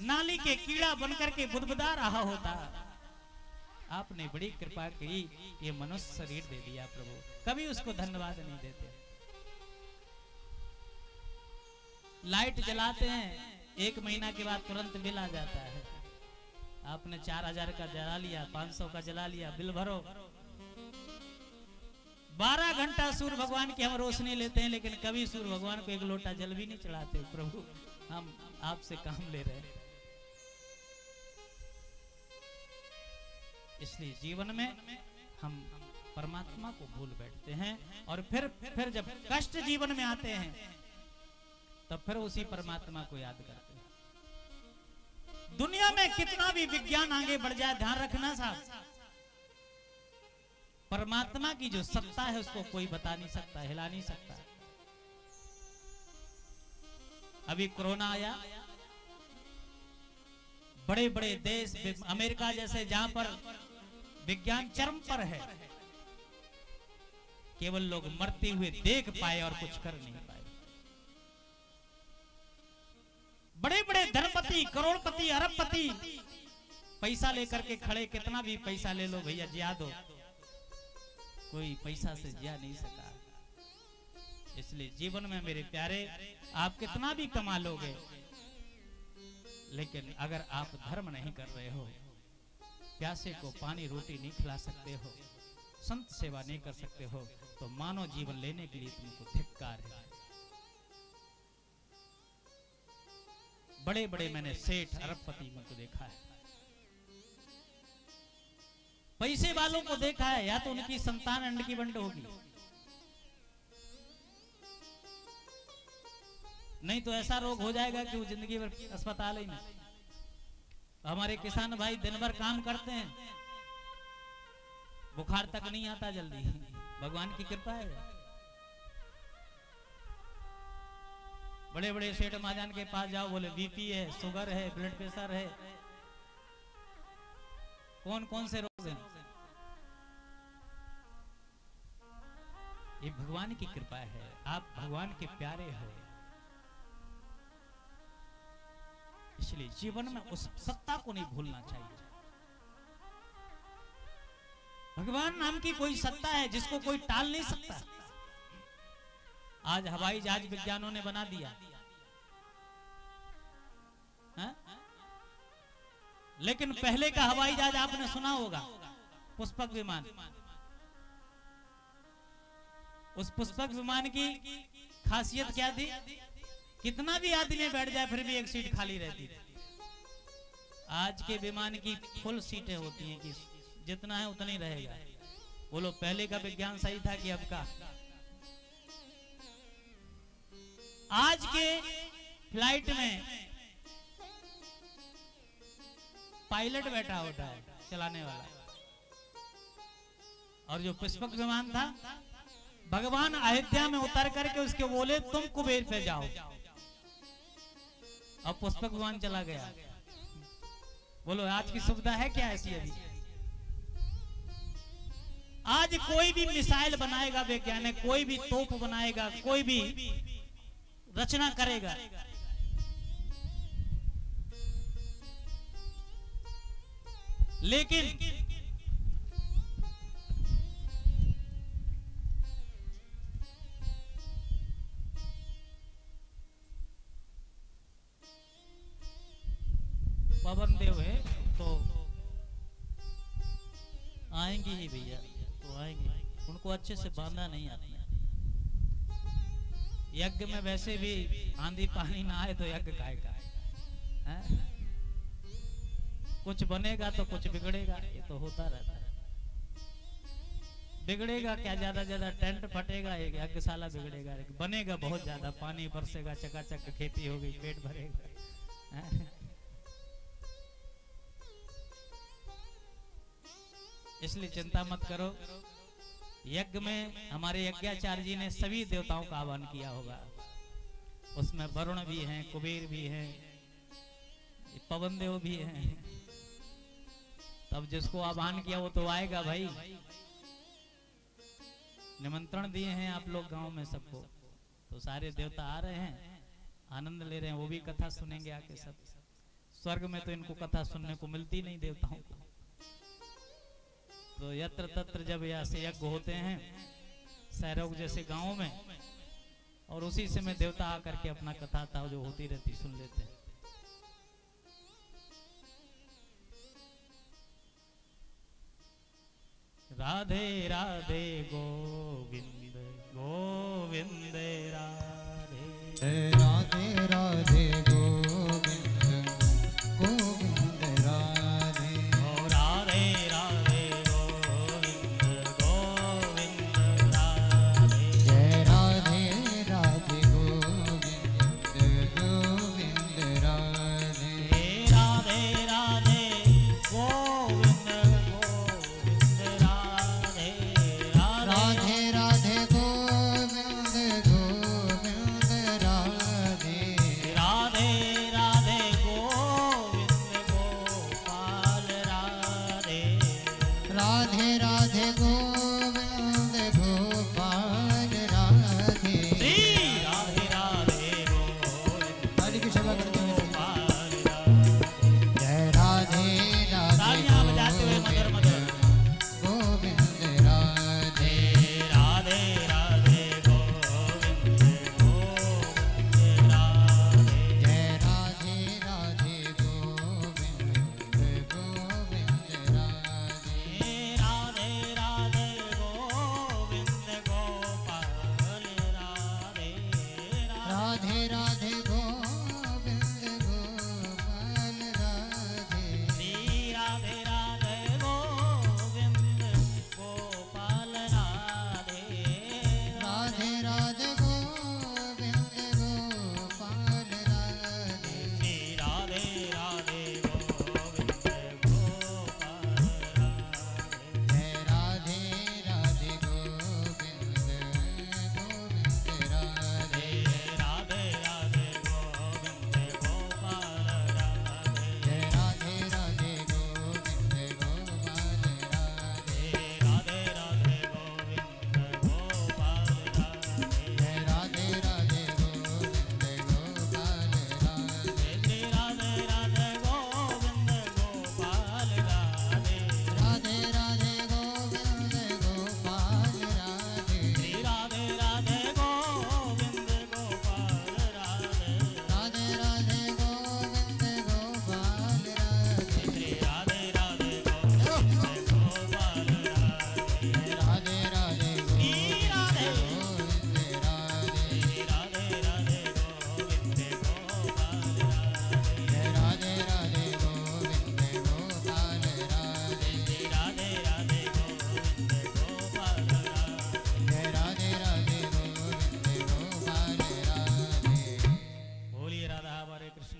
नाली के कीड़ा बनकर के बुदबुदा रहा होता। आपने बड़ी कृपा की, ये मनुष्य शरीर दे दिया प्रभु, कभी उसको धन्यवाद नहीं देते। लाइट जलाते हैं, 1 महीना के बाद तुरंत बिल आ जाता है। आपने 4000 का जला लिया, 500 का जला लिया, बिल भरो। 12 घंटा सूर्य भगवान की हम रोशनी लेते हैं, लेकिन कभी सूर्य भगवान को 1 लोटा जल भी नहीं चढ़ाते। प्रभु हम आपसे काम ले रहे हैं। इसलिए जीवन में हम परमात्मा को भूल बैठते हैं, और फिर जब कष्ट जीवन में आते हैं तब फिर उसी परमात्मा को याद करते हैं। दुनिया में कितना भी विज्ञान आगे बढ़ जाए, ध्यान रखना साहब, परमात्मा की जो सत्ता है उसको कोई बता नहीं सकता, हिला नहीं सकता। अभी कोरोना आया, बड़े बड़े देश, अमेरिका जैसे जहां पर विज्ञान चरम पर है, केवल लोग मरते हुए देख पाए और कुछ कर नहीं पाए। बड़े बड़े धनपति, करोड़पति, अरबपति पैसा लेकर के खड़े, कितना भी पैसा ले लो भैया जिया दो, कोई पैसा से जिया नहीं सका। इसलिए जीवन में मेरे प्यारे, आप कितना भी कमा लोगे, लेकिन अगर आप धर्म नहीं कर रहे हो, प्यासे को पानी रोटी नहीं खिला सकते हो, संत सेवा नहीं कर सकते हो, तो मानव जीवन लेने के लिए तुमको धिक्कार है। बड़े बड़े मैंने सेठ, अरबपति को देखा है, पैसे वालों को देखा है, या तो उनकी संतान अंड की बंड होगी, नहीं तो ऐसा रोग हो जाएगा कि वो जिंदगी भर अस्पताल ही नहीं। हमारे किसान भाई दिन भर काम करते हैं, बुखार तक नहीं आता जल्दी, भगवान की कृपा है। बड़े बड़े सेठ महाजन के पास जाओ, बोले बीपी है, शुगर है, ब्लड प्रेशर है, कौन कौन से रोग हैं। ये भगवान की कृपा है, आप भगवान के प्यारे हो, इसलिए जीवन में उस सत्ता को नहीं भूलना चाहिए। भगवान नाम की कोई सत्ता है जिसको कोई टाल नहीं सकता। आज हवाई जहाज विज्ञानों ने बना दिया, है? लेकिन पहले का हवाई जहाज आपने सुना होगा, पुष्पक विमान। उस पुष्पक विमान की खासियत क्या थी? कितना भी आदमी बैठ जाए फिर भी एक सीट खाली रहती थी। आज के विमान की फुल सीटें होती हैं कि जितना है उतना ही रहेगा। बोलो पहले का विज्ञान सही था कि अब का? आज के फ्लाइट में पायलट बैठा होता है चलाने वाला, और जो पुष्पक विमान था, भगवान अयोध्या में उतर करके उसके बोले तुम कुबेर पे जाओ, अब पुष्पक विमान चला गया। बोलो आज की सुविधा है क्या ऐसी? अभी आज कोई भी मिसाइल बनाएगा वैज्ञानिक, कोई भी तोप बनाएगा, कोई भी रचना करेगा, लेकिन पवन देव है तो आएंगे ही भैया, तो आएंगे, उनको अच्छे से बांधा नहीं आता। यज्ञ में वैसे भी आंधी पानी ना आए तो यज्ञ काहे का है? कुछ बनेगा तो कुछ बिगड़ेगा, ये तो होता रहता है। बिगड़ेगा क्या, ज्यादा ज्यादा टेंट फटेगा, एक यज्ञशाला बिगड़ेगा। बनेगा बहुत ज्यादा, पानी बरसेगा, चकाचक खेती होगी, पेट भरेगा। इसलिए चिंता मत करो। यज्ञ में हमारे यज्ञाचार्य जी ने सभी देवताओं का आह्वान किया होगा, उसमें वरुण भी हैं, कुबेर भी हैं, पवन देव भी हैं। तब जिसको आह्वान किया वो तो आएगा भाई। निमंत्रण दिए हैं आप लोग गांव में सबको, तो सारे देवता आ रहे हैं, आनंद ले रहे हैं, वो भी कथा सुनेंगे आके सब। स्वर्ग में तो इनको कथा सुनने को मिलती नहीं देवताओं को, तो यत्र तत्र जब ऐसे यज्ञ होते हैं सैरोग जैसे गांव में, और उसी से में देवता आकर के अपना कथा था जो होती रहती सुन लेते हैं। राधे राधे गोविंद गोविंद राधे राधे राधे गोविंद गोविंद राधे। ओ राधे राधे गोविंद गोविंद राधे। जय राधे राधे गोविंद गोविंद राधे। राधे राधे गोविंद गोविंद राधे। राधे राधे गोविंद गोविंद राधे।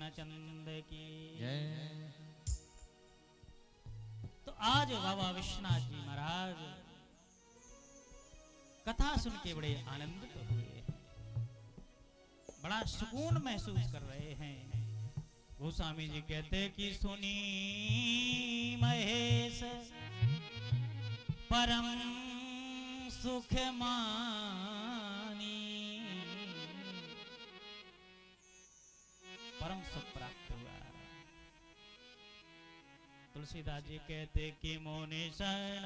कृष्ण चंद की जय। तो आज बाबा विश्वनाथ जी महाराज कथा सुन के बड़े आनंदित हुए, बड़ा सुकून महसूस कर रहे हैं। गोस्वामी जी कहते कि सुनी महेश परम सुख मानी, परम सुख प्राप्त हुआ। तुलसीदास जी कहते कि मोनि शरण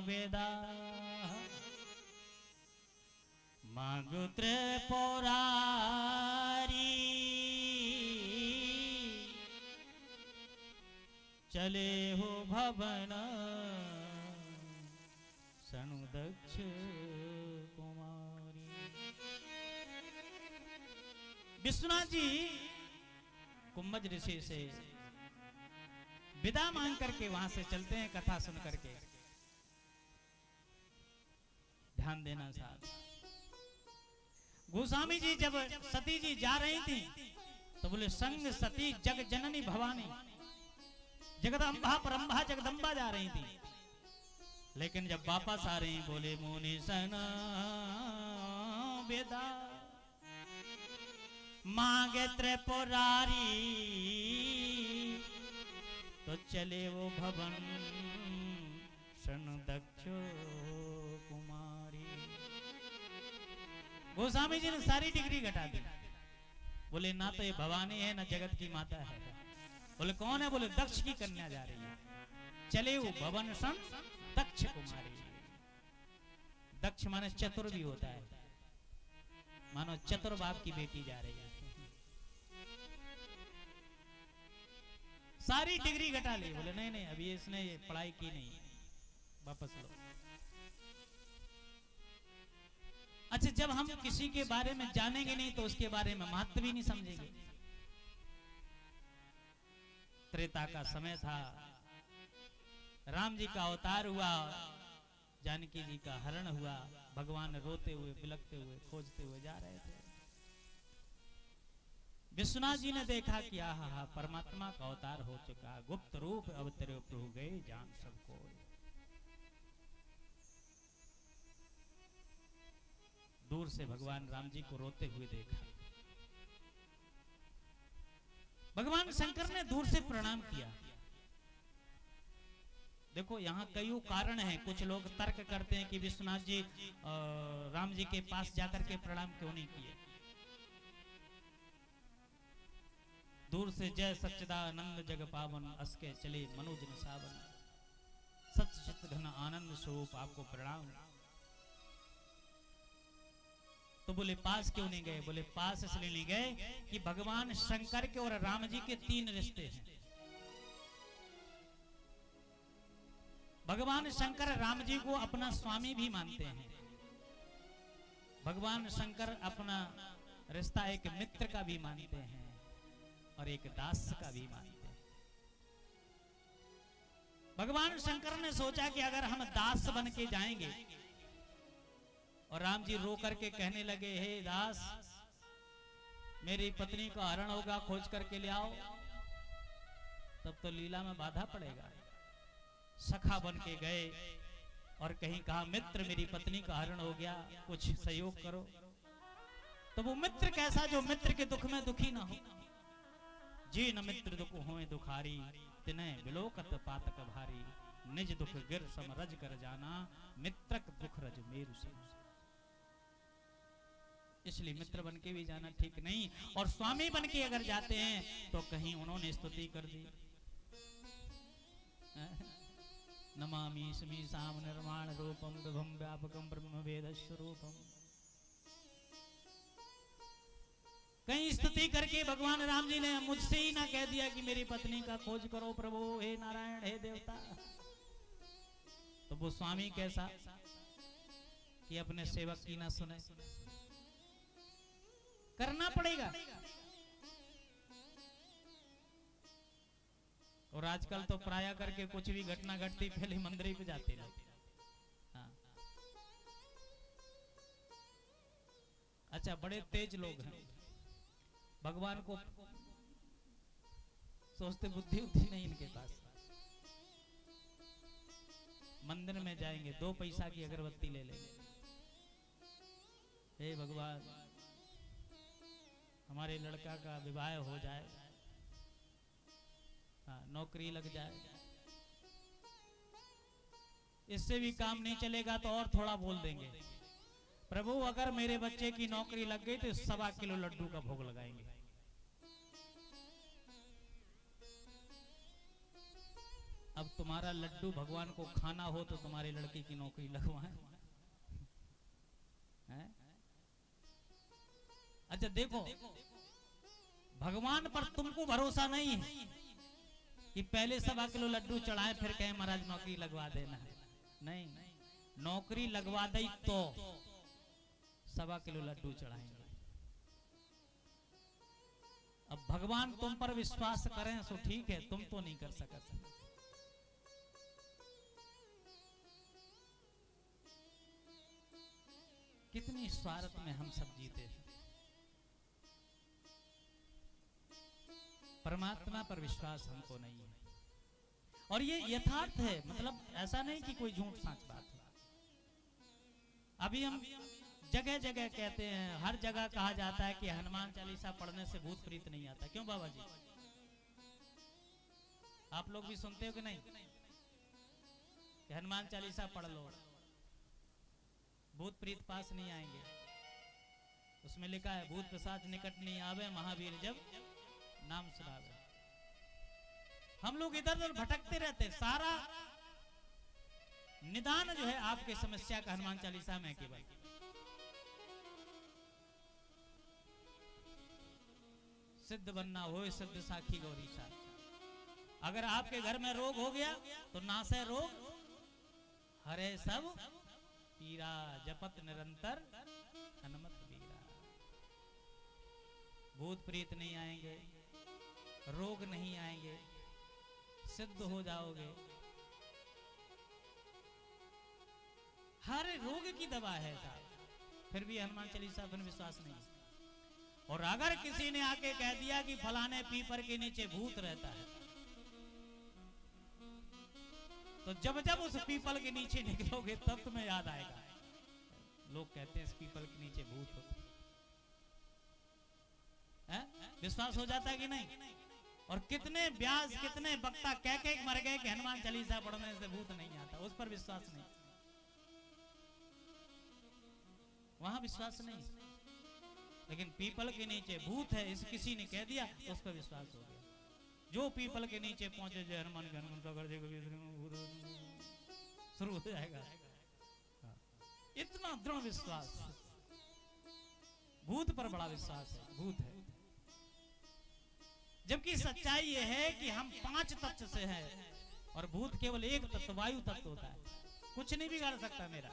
वेदा मांगु त्रिपुरारी, चले हो भवन सनु दक्ष कुमारी। विश्वनाथ जी कुंभज ऋषि से विदा मांग करके वहां से चलते हैं कथा सुन करके। ध्यान देना साहब, गोस्वामी जी जब सती जी जा रही थी तो बोले संग सती जग जननी भवानी, जगदम्बा परम्बा जगदम्बा जा रही थी। लेकिन जब वापस आ रही बोले मुनि सन वेदा मांगे त्रिपुरारी, तो चले वो भवन सन दक्ष कुमारी। गोस्वामी जी ने सारी डिग्री घटा दी, बोले ना तो ये भवानी है ना जगत की माता है। बोले कौन है? बोले दक्ष की कन्या जा रही है। चले वो भवन सन दक्ष कुमारी। दक्ष माने चतुर भी होता है, मानो चतुर बाप की बेटी जा रही है। सारी डिग्री घटा ली। बोले नहीं नहीं अभी इसने ये पढ़ाई की नहीं, वापस लो। अच्छा, जब हम किसी के बारे में जानेंगे नहीं तो उसके बारे में महत्व भी नहीं समझेंगे। त्रेता का समय था, राम जी का अवतार हुआ, जानकी जी का हरण हुआ, भगवान रोते हुए बिलखते हुए खोजते हुए जा रहे थे। विश्वनाथ जी ने देखा कि आहा परमात्मा का अवतार हो चुका, गुप्त रूप अवतरे प्रभु गए जान सबको। दूर से भगवान राम जी को रोते हुए देखा। भगवान शंकर ने दूर से प्रणाम किया। देखो यहाँ कई कारण हैं। कुछ लोग तर्क करते हैं कि विश्वनाथ जी राम जी के पास जाकर के प्रणाम क्यों नहीं किए। दूर से जय सच्चिदानंद जग पावन अस्के चले मनोजन सावन, सच चित घन आनंद स्वरूप आपको प्रणाम। तो बोले पास क्यों नहीं गए? बोले पास इसलिए नहीं गए कि भगवान शंकर के और राम जी के 3 रिश्ते हैं। भगवान शंकर राम जी को अपना स्वामी भी मानते हैं। भगवान शंकर अपना रिश्ता एक मित्र का भी मानते हैं और एक दास का भी मानते हैं। भगवान शंकर ने सोचा कि अगर हम दास बन के जाएंगे और राम जी रो करके कहने लगे हे दास मेरी पत्नी का हरण होगा, खोज करके ले आओ, तब तो लीला में बाधा पड़ेगा। सखा बन के गए और कहीं कहा मित्र मेरी पत्नी का हरण हो गया, कुछ सहयोग करो। तो वो मित्र कैसा जो मित्र के दुख में दुखी ना हो। जी न मित्र दुख होए दुखारी, तिन्हें बिलोकत पातक भारी, निज दुख गिर सम रज कर जाना, मित्रक दुख रज मेरु सम। इसलिए मित्र बन के भी जाना ठीक नहीं, और स्वामी बन के अगर जाते हैं तो कहीं उन्होंने स्तुति कर दी। नमामि स्मीसाम निर्माण रूपम विभम व्यापकम ब्रह्म वेद स्वरूपम। कहीं स्तुति करके भगवान राम जी ने मुझसे ही ना कह दिया कि मेरी पत्नी का खोज करो प्रभु, हे नारायण हे देवता। तो वो स्वामी कैसा कि अपने सेवक की ना सुने। करना पड़ेगा। और आजकल तो प्राय करके कुछ भी घटना घटती पहले मंदिर पे जाते लोग। हाँ। अच्छा, बड़े तेज लोग हैं, भगवान को सोचते बुद्धि उद्धि नहीं इनके पास। मंदिर में जाएंगे 2 पैसा की अगरबत्ती ले लेंगे, हे भगवान हमारे लड़का का विवाह हो जाए, हाँ, नौकरी लग जाए। इससे भी काम नहीं चलेगा तो और थोड़ा बोल देंगे, प्रभु अगर मेरे बच्चे की नौकरी लग गई तो 1.25 किलो लड्डू का भोग लगाएंगे। अब तुम्हारा लड्डू भगवान को खाना हो तो तुम्हारे लड़के की नौकरी लगवाएं। अच्छा देखो, भगवान पर तुमको भरोसा नहीं है कि पहले 1.25 किलो लड्डू चढ़ाए फिर कहे महाराज नौकरी लगवा देना। नहीं, नौकरी लगवा दी तो 1.25 किलो लड्डू चढ़ाएंगे। अब भगवान तुम पर विश्वास करें तो ठीक है, तुम तो नहीं कर सकते। कितनी स्वार्थ में हम सब जीते हैं। परमात्मा पर विश्वास हमको नहीं है, और ये यथार्थ है। मतलब ऐसा नहीं कि कोई झूठ साच बात है। अभी हम जगह जगह कहते हैं, हर जगह कहा जाता है कि हनुमान चालीसा पढ़ने से भूत प्रीत नहीं आता। क्यों बाबा जी? आप लोग भी सुनते हो कि नहीं कि हनुमान चालीसा पढ़ लो भूत प्रीत पास नहीं आएंगे? उसमें लिखा है भूत पिशाच निकट नहीं आवे, महावीर जब नाम सुनावे। हम लोग इधर उधर भटकते रहते। सारा निदान जो है आपके समस्या का हनुमान चालीसा में केवल। सिद्ध बनना हो सिद्ध साखी गौरी सा। अगर आपके घर में रोग हो गया तो नासे रोग हरे सब पीरा, जपत निरंतर हनुमत बीरा। भूत प्रीत नहीं आएंगे, रोग नहीं आएंगे, सिद्ध हो जाओगे। हर रोग की दवा है साहब, फिर भी हनुमान चालीसा पर विश्वास नहीं। और अगर किसी ने आके कह दिया कि फलाने पीपर के नीचे भूत रहता है, तो जब जब उस पीपल के नीचे निकलोगे तब तुम्हें याद आएगा, लोग कहते हैं इस पीपल के नीचे भूत होता है। विश्वास हो जाता है कि नहीं? और कितने व्यास, कितने वक्ता कह के मर गए कि हनुमान चालीसा पढ़ने से भूत नहीं आता। उस पर विश्वास नहीं, वहां विश्वास नहीं। लेकिन पीपल के नीचे भूत है इस किसी ने कह दिया तो उस पर विश्वास हो गया। जो पीपल के नीचे पहुंचे जय हनुमान का हनुमान का कर देगा, शुरू हो जाएगा। इतना दृढ़ विश्वास, भूत पर बड़ा विश्वास है, भूत है। जबकि सच्चाई यह है कि हम 5 तत्व से हैं और भूत केवल 1 तत्व वायु तत्व होता है। कुछ नहीं बिगाड़ सकता मेरा।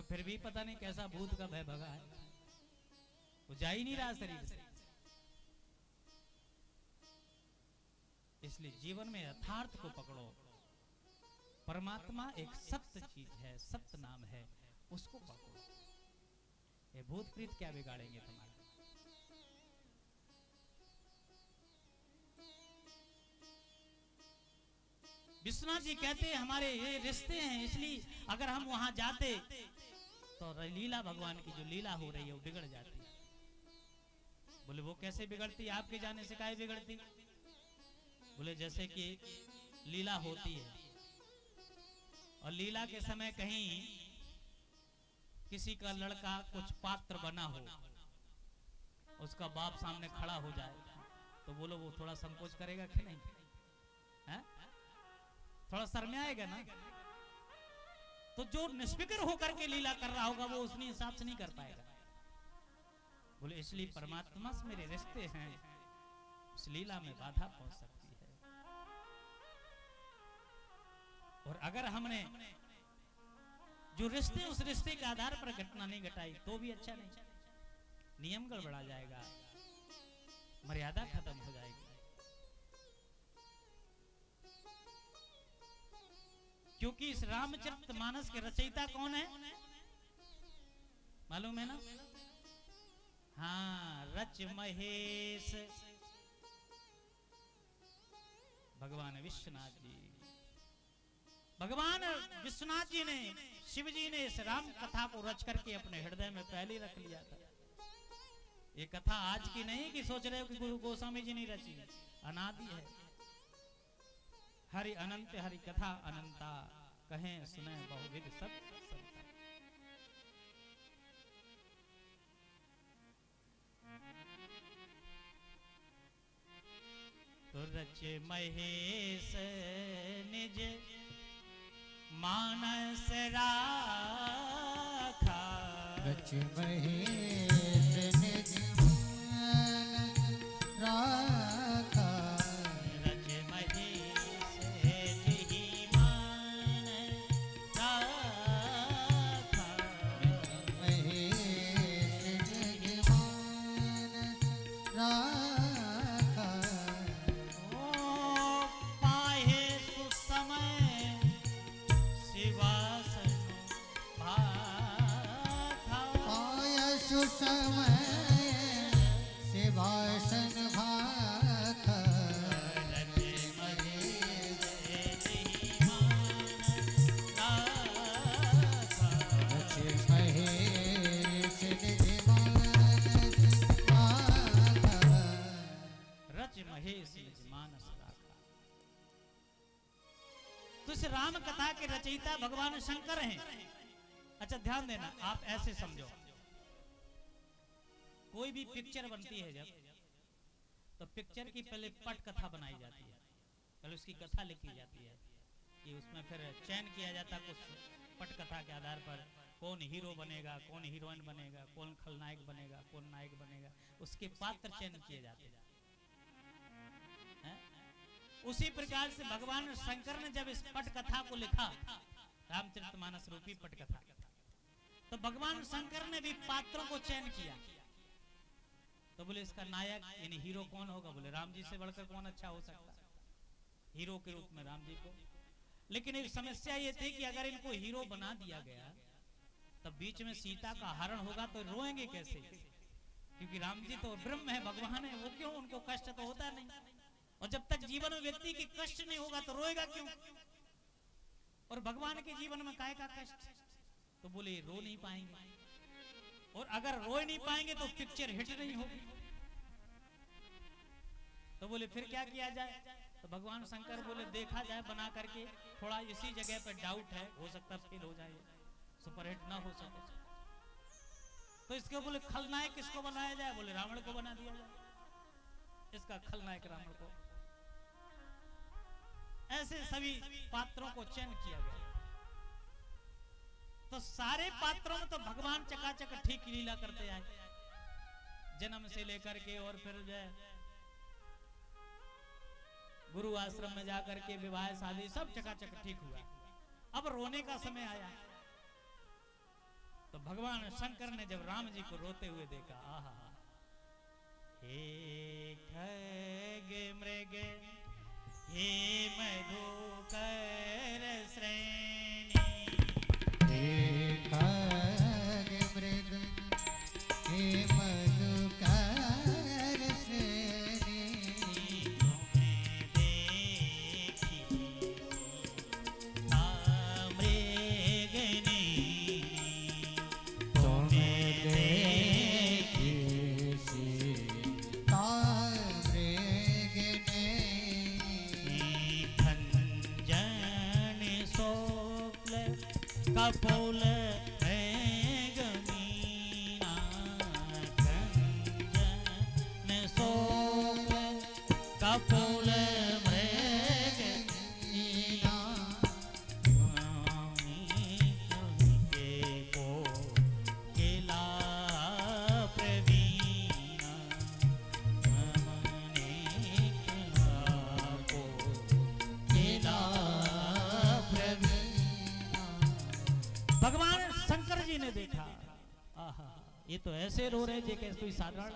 फिर भी पता नहीं कैसा भूत का भय भगा है, वो जा ही नहीं रहा शरीर से। इसलिए जीवन में यथार्थ को पकड़ो। परमात्मा एक सत्य चीज है, सत्य नाम है, उसको पकड़ो। ये भूत प्रीत क्या बिगाड़ेंगे तुम्हारा? विश्वनाथ जी कहते हैं हमारे ये रिश्ते हैं, इसलिए अगर हम वहां जाते तो लीला भगवान की जो लीला हो रही है वो बिगड़ जाती है। बोले वो कैसे बिगड़ती? आपके जाने से काहे बिगड़ती? बोले जैसे कि लीला होती है और लीला के समय कहीं किसी का लड़का कुछ पात्र बना हो, उसका बाप सामने खड़ा हो जाए तो बोलो वो थोड़ा संकोच करेगा कि नहीं? है? थोड़ा शर्म आएगा ना। तो जो निष्फिक्र होकर के लीला कर रहा होगा वो उसने हिसाब से नहीं कर पाएगा। बोले इसलिए परमात्मा से मेरे रिश्ते हैं, उस लीला में बाधा पहुंच सकती है। और अगर हमने जो रिश्ते उस रिश्ते के आधार पर घटना नहीं घटाई तो भी अच्छा नहीं, नियम गड़बड़ा जाएगा, मर्यादा खत्म हो जाएगी। क्योंकि इस रामचरितमानस के रचयिता कौन है मालूम है ना? हाँ, रच महेश भगवान विश्वनाथ जी। भगवान विश्वनाथ जी ने, शिव जी ने इस राम कथा को रच करके अपने हृदय में पहले रख लिया था। ये कथा आज की नहीं कि सोच रहे हो कि गुरु गोस्वामी जी ने रची, अनादि है। हरि अनंत हरि कथा अनंता, कहें सुने बहुविध सब संता। तो रचे महेश निज मानस राखा, रच महेश निज मानस राखा, रच महेश निज मानस राखा, महेश निज मानस राखा, ओ पाहे सुसमय शिवासन भाखा, पाय सुसमय शिवासन भाखा, रच महेश निज मानस राखा, रच महेश निज मानस राखा, रच महेश निज मानस राखा। तो इस राम कथा के रचयिता भगवान शंकर हैं। अच्छा ध्यान देना, आप ऐसे समझो, कोई भी पिक्चर बनती है जब, तो पिक्चर की पहले पट कथा बनाई जाती है, पहले उसकी कथा लिखी जाती है कि उसमें फिर चयन किया जाता है कुछ पट कथा के आधार पर, कौन हीरो बनेगा, कौन हीरोइन बनेगा, कौन खलनायक बनेगा, कौन नायक बनेगा, उसके पात्र चयन किए जाते हैं। उसी प्रकार से भगवान शंकर ने जब इस पट कथा को लिखा, रामचरितमानस रूपी पट कथा, तो भगवान शंकर ने भी पात्रों को चयन किया। तो बोले इसका नायक यानी हीरो कौन होगा? बोले राम जी से बढ़कर कौन अच्छा हो सकता है, हीरो के रूप में राम जी को। लेकिन एक समस्या ये थी कि अगर इनको हीरो बना दिया गया, तब बीच में सीता का हरण होगा तो रोएंगे कैसे? क्योंकि राम जी तो ब्रह्म है, भगवान है, वो क्यों, उनको कष्ट तो होता नहीं। और जब तक जीवन में व्यक्ति के कष्ट नहीं होगा तो रोएगा क्यों? और भगवान के जीवन में काहे का कष्ट? तो बोले रो नहीं पाएंगे, और अगर रो नहीं पाएंगे तो पिक्चर हिट नहीं होगी। तो बोले फिर क्या किया जाए? तो भगवान शंकर बोले देखा जाए बना करके, थोड़ा इसी जगह पे डाउट है, हो सकता फेल हो जाए, सुपरहिट ना हो सके। तो इसके बोले खलनायक किसको बनाया जाए? बोले रावण को बना दिया जाए, इसका खलनायक रावण को। ऐसे सभी पात्रों को चयन किया गया। तो सारे पात्रों में तो भगवान चकाचक ठीक लीला करते आए, जन्म से लेकर के, और फिर जो गुरु आश्रम में जाकर के विवाह शादी सब चकाचक ठीक हुआ। अब रोने का समय आया, तो भगवान शंकर ने जब राम जी को रोते हुए देखा, आहा, हे खग मृग हे मधुकर श्रेणी, हे खग मृग हे मधुकर श्रेणी, तुम्हें देखी मृगनी, तुम्हें देखी सीता मृगनी, खंजन शोक्ल कपोल गमीना, खंजन शोक्ल कपोल मृगमीना, के को केला प्रवीणा, को केला प्रवीणा। भगवान शंकर जी ने देखा, आहा, ये तो ऐसे रो रहे थे कैसे कोई साधारण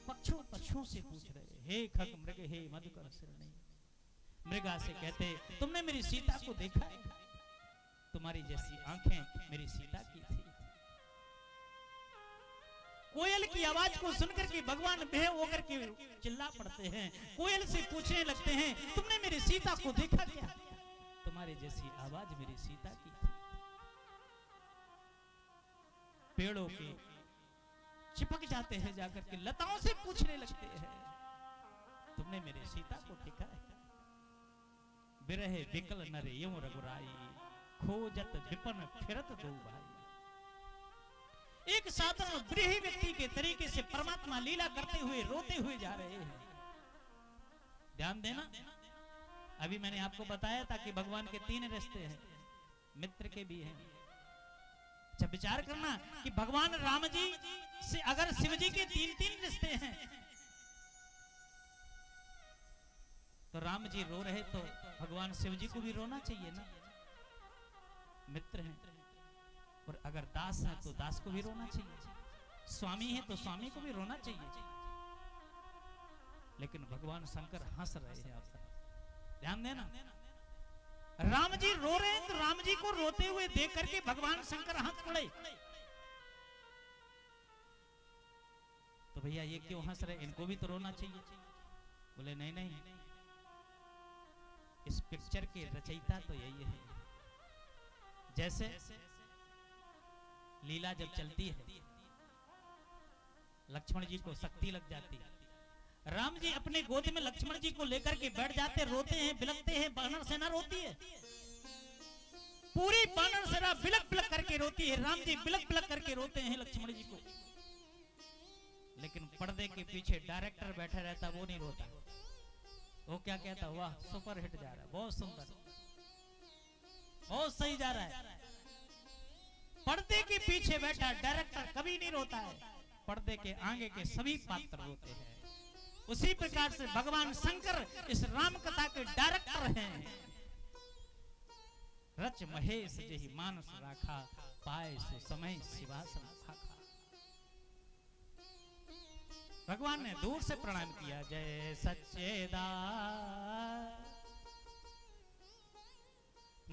पक्षों से पूछ रहे, हे खग मृग हे मधुकर श्रेणी। मृगा से कहते, तुमने मेरी सीता को देखा है? तुम्हारी जैसी आंखें मेरी सीता की थी, कोयल की आवाज को सुनकर के भगवान बेहोश होकर के चिल्ला पड़ते हैं। कोयल से पूछने लगते हैं, तुमने मेरी सीता को देखा क्या? तुम्हारे जैसी आवाज मेरी सीता की थी। पेड़ों के चिपक जाते हैं जाकर के लताओं से पूछने लगते हैं, तुमने मेरे सीता को देखा है? बिरहे बिकल नर यूं रघुराई, खोजत विपन फिरत दो भाई। एक साधारण ब्रीही व्यक्ति के तरीके से परमात्मा लीला करते हुए रोते हुए जा रहे हैं। ध्यान देना, अभी मैंने आपको बताया था कि भगवान के 3 रिश्ते हैं, मित्र के भी हैं। जब विचार करना कि भगवान राम जी से अगर शिव जी के 3 रिश्ते हैं, तो राम जी रो रहे तो भगवान शिव जी को भी रोना चाहिए ना, मित्र हैं। और अगर दास है तो दास को भी रोना चाहिए, स्वामी है तो स्वामी को भी रोना चाहिए। लेकिन भगवान शंकर हंस रहे हैं। आप ध्यान देना, राम जी रो रहे हैं तो राम जी को रोते हुए देख करके भगवान शंकर हंस पड़े। तो भैया ये क्यों हंस रहे, इनको भी तो रोना चाहिए। बोले नहीं नहीं, इस पिक्चर के रचयिता तो यही है। जैसे लीला जब चलती है, लक्ष्मण जी को शक्ति लग जाती है, राम जी अपने गोद में लक्ष्मण जी को लेकर के बैठ जाते, रोते हैं, बिलखते हैं। वानर सेना रोती है, पूरी वानर सेना बिलख बिलख करके रोती है। राम जी बिलख बिलख करके रोते हैं लक्ष्मण जी को। लेकिन पर्दे के पीछे डायरेक्टर बैठा रहता, वो नहीं रोता। वो क्या कहता, वाह सुपर हिट जा रहा है, बहुत सुंदर, बहुत सही जा रहा है। पर्दे के पीछे बैठा डायरेक्टर कभी नहीं रोता है, पर्दे के आगे के सभी पात्र रोते हैं। उसी प्रकार से भगवान शंकर इस राम कथा के डायरेक्टर हैं। रच महेश जही मानस राखा, पाए सो समय शिवासन खाखा। भगवान ने दूर से प्रणाम किया, जय सच्चेदा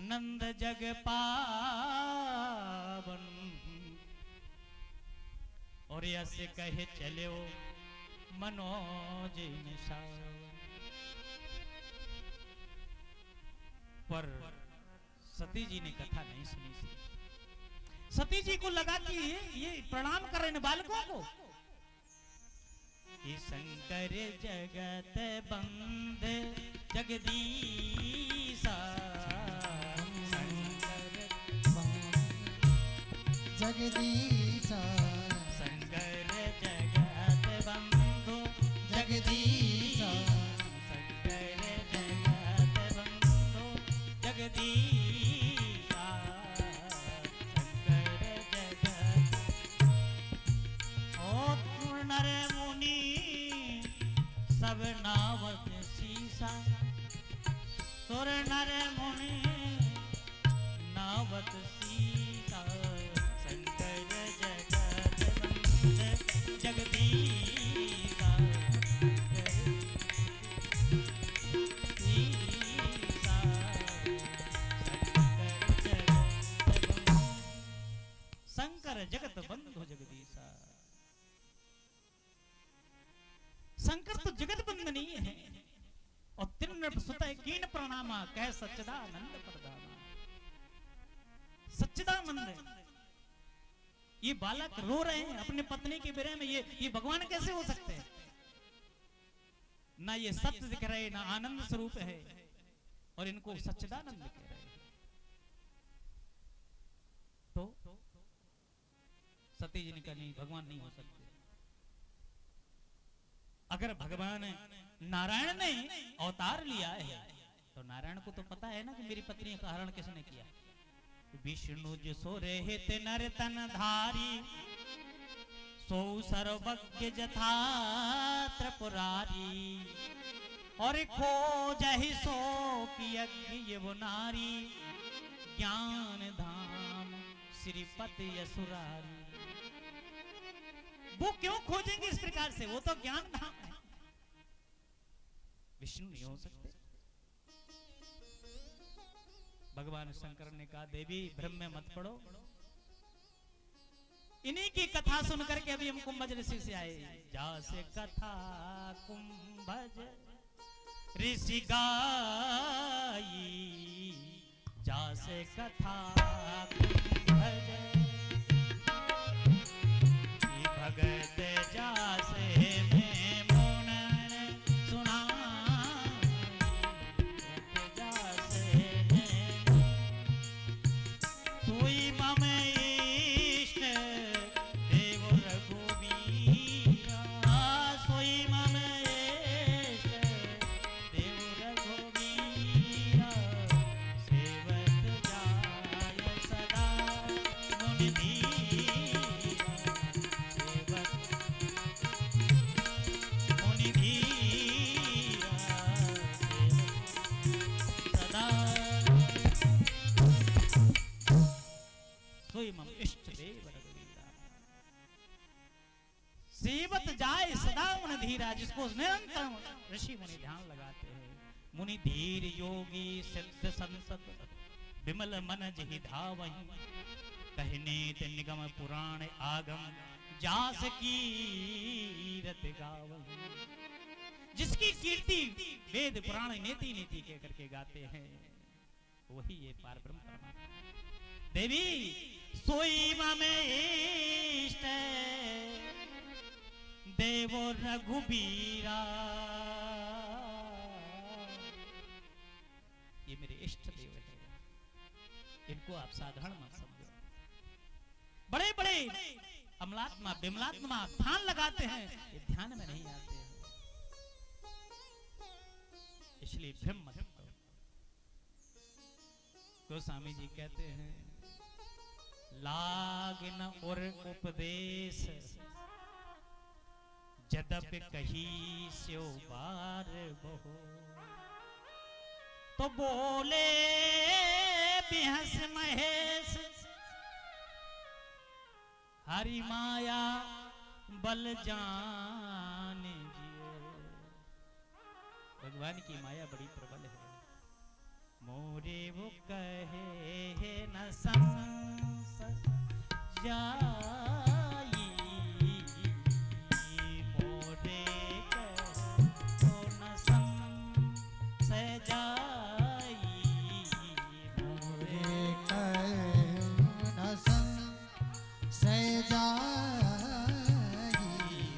नंद जग पावन। और ऐसे कहे चलो मनोज निशान। पर सती जी ने कथा नहीं सुनी। सती जी को लगा कि ये प्रणाम कर रहे हैं बालकों को। कि शंकर जगत बंद जगदीशा, जगदीशा, शंकर जगत बंधु जगदीशा, शंकर जगत बंधु जगदीशा, शंकर जगत। ओ नर मुनि सब नावत शीशा, सुर नर मुनि नावत सीता, शंकर जगत बंद जगदीशा, सीता, शंकर जगत बंधु जगदीशा। शंकर तो जगत बंदनीय है। और तीन सुत कीन प्रणामा, कह सच्चिदानंद प्रदाना। सच्चिदानंद, ये बालक रो रहे हैं अपनी पत्नी के विरह में। ये भगवान कैसे हो सकते हैं? ना ये सत्य दिख रहे, ना आनंद स्वरूप है, और इनको सच्चिदानंद कह रहे हैं। तो सती जी ने कहा नहीं, भगवान नहीं हो सकते। अगर भगवान नारायण ने अवतार लिया है तो नारायण को तो पता है ना कि मेरी पत्नी का हरण किसने किया। विष्णु जो सो रहे थे नर तन धारी, सो सर्वज्ञ जथा त्रिपुरारी। और खोज ही सो की यज्ञ वो नारी, ज्ञान धाम श्रीपति यसुरारी। वो क्यों खोजेंगे इस प्रकार से? वो तो ज्ञान धाम है, विष्णु नहीं हो सकते। भगवान शंकर ने कहा देवी भ्रम में मत पड़ो, इन्हीं की कथा सुन करके अभी हम कुंभज ऋषि से आए। जासे कथा कुंभज ऋषि गाई, जासे कथा कुंभज भगत जासे में मुनन सुना, जासे में सोई मम इष्ट देव रघुवीरा, सोई मम इष्ट देव रघुवीरा, सेवक जाय सदा मुनि धीरा, सेवक मुनि धीरा, सेवक सदा सोई मम इष्ट देव रघुवीरा, सेवत जाए सदा मुनि धीरा, जिसको निरंतर ऋषि मुनि ध्यान लगाते हैं। मुनि धीर योगी सिद्ध संसद विमल मन जहि धावहि, कहनेत निगम पुराण आगम जास कीरत गावहि। जिसकी कीर्ति वेद पुराण नेति नेति कह करके गाते हैं, वही ये पार ब्रह्म परमात्मा। देवी सोई मम इष्ट देवो रघुबीरा, ये मेरे इष्ट देव है, इनको आप साधारण मत समझो। बड़े बड़े अमलात्मा बिमलात्मा ध्यान लगाते हैं, ये ध्यान में नहीं आते हैं, इसलिए भ्रम मत करो। गोस्वामी जी कहते हैं, लाग न और उपदेश जदप कही स्यो बार बहो, तो बोले बिहस महेश हरि माया बल जान जिए। भगवान की माया बड़ी प्रबल है। मोरे वो कहे न संस जाई, मोरे कहो न संस जाई, मोरे कहो न संस जाई,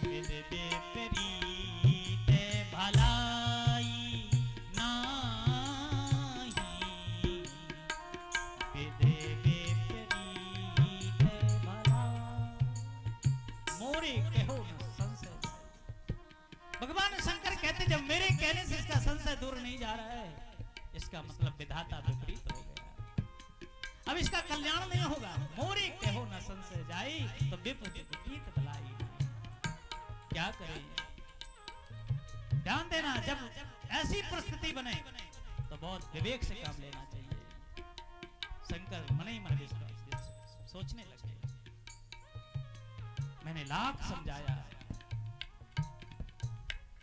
विद विपरीत भलाई नाही, विद विपरीत भलाई, मोरे कहो न संशय जाए। भगवान शंकर कहते जब मेरे कहने से इसका संशय दूर नहीं जा रहा है, इसका मतलब विधाता विपरीत हो गया, अब इसका कल्याण नहीं होगा। मोरे कहो न संशय जाई, तो विपरीत भलाई। क्या करें? ध्यान देना, जब ऐसी परिस्थिति बने तो बहुत विवेक से काम लेना चाहिए। शंकर मन ही मन सोचने लगे, मैंने लाख समझाया,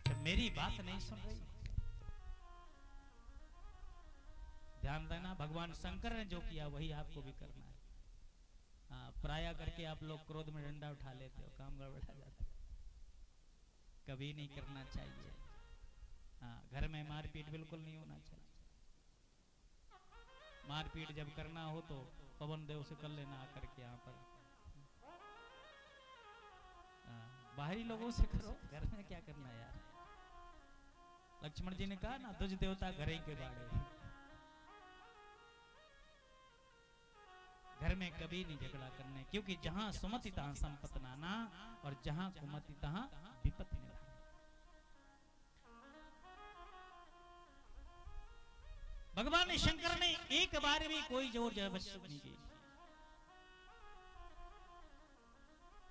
जब मेरी बात नहीं सुन रही। ध्यान देना, भगवान शंकर ने जो किया वही आपको भी करना है। हाँ, प्राय करके आप लोग क्रोध में डंडा उठा लेते हो, काम गड़बड़ा जाता है, कभी नहीं करना चाहिए। हाँ, घर में मारपीट बिल्कुल नहीं होना चाहिए। मारपीट जब करना हो तो पवन देव से कर लेना आकर के यहाँ पर। बाहरी लोगों से करो, घर में क्या करना यार। लक्ष्मण जी ने कहा ना, तुझ देवता घर ही के बाड़े। घर में कभी नहीं झगड़ा करने, क्योंकि जहां सुमति तहां संपत्ति नाना, और जहां कुमति तहां विपत्ति निधान। भगवान शंकर ने एक बार भी कोई जोर जबरदस्ती नहीं की।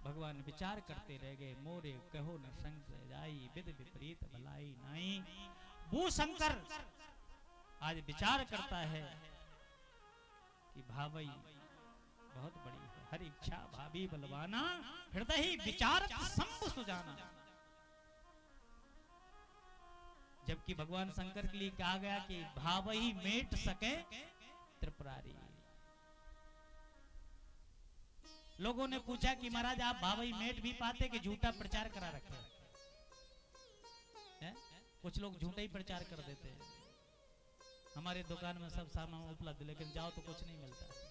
भगवान विचार करते रह गए, मोरे कहो न संशय जाई, विद विपरीत भलाई नाई। वो शंकर आज विचार करता है कि भावई बहुत बड़ी है, हर इच्छा भाभी बलवाना, हृदय ही विचार संप सुजाना। जबकि भगवान शंकर के लिए कहा गया कि भाव ही मेट सके त्रिपुरारी। लोगों ने पूछा कि महाराज आप भावई मेट भी पाते कि झूठा प्रचार करा रखे हैं? कुछ लोग झूठा ही प्रचार कर देते हैं। हमारे दुकान में सब सामान उपलब्ध, लेकिन जाओ तो कुछ नहीं मिलता है?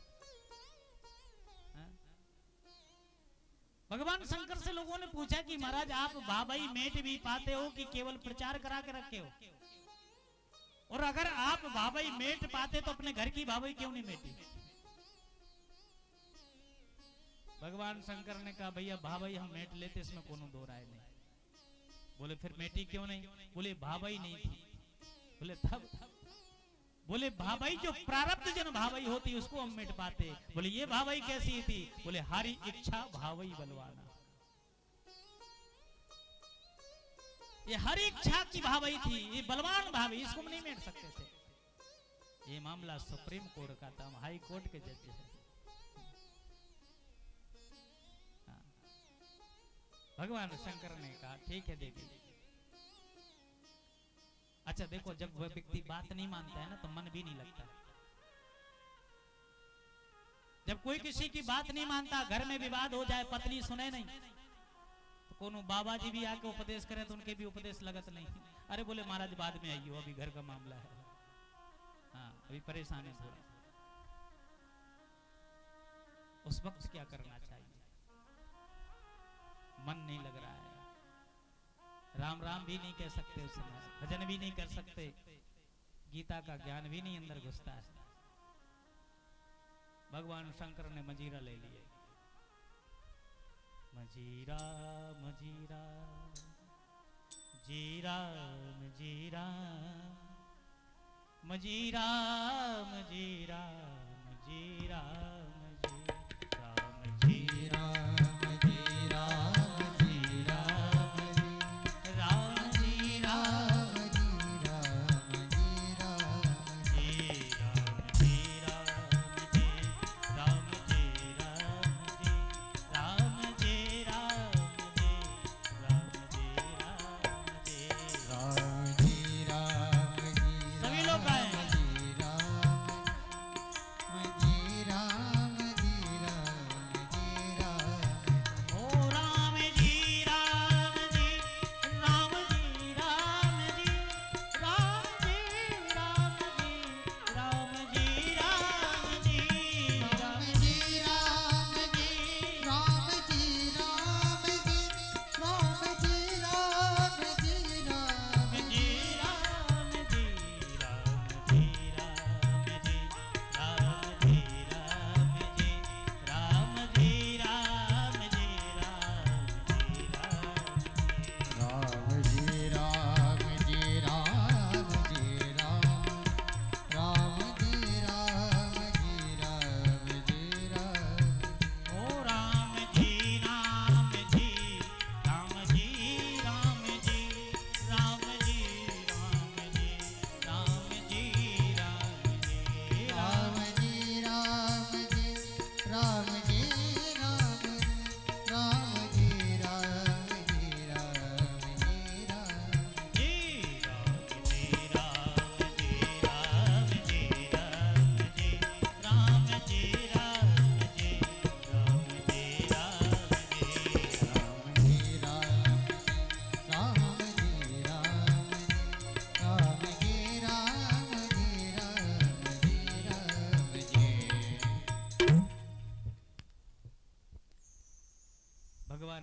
भगवान शंकर से लोगों ने पूछा कि महाराज आप भावई मेट भी पाते हो कि केवल प्रचार करा के रखे हो? और अगर आप भावई मेट पाते तो अपने घर की भावई क्यों नहीं मेटी? भगवान शंकर ने कहा भैया भावई हम मेट लेते, इसमें कोनो दो राय नहीं। बोले फिर मेटी क्यों नहीं? बोले भावई नहीं थी। बोले तब? बोले भावई जो प्रारब्ध जन भावई होती उसको हम मेट पाते। बोले ये भावई कैसी थी? बोले हारी इच्छा भावई बलवाना। ये हर इच्छा की भावई थी, ये बलवान भावई, इसको हम नहीं मेट सकते थे। ये मामला सुप्रीम कोर्ट का था, हम हाई कोर्ट के जज हैं। भगवान शंकर ने कहा ठीक है देवी। अच्छा देखो, जब वह व्यक्ति बात नहीं मानता है ना तो मन भी नहीं लगता। जब कोई किसी की बात नहीं मानता, घर में विवाद हो जाए, पत्नी सुने नहीं, तो कोनो बाबा जी भी आके उपदेश करें तो उनके भी उपदेश लगत नहीं। अरे बोले महाराज बाद में आइयो, अभी घर का मामला है, हाँ अभी परेशानी थोड़ी। उस वक्त क्या करना चाहिए? मन नहीं लग रहा है, राम राम भी नहीं कह सकते, उस समय भजन भी नहीं कर सकते, गीता का ज्ञान भी नहीं अंदर घुसता है। भगवान शंकर ने मजीरा ले लिए। मजीरा मजीरा जीरा मजीरा मजीरा मजीरा मजीरा मजीरा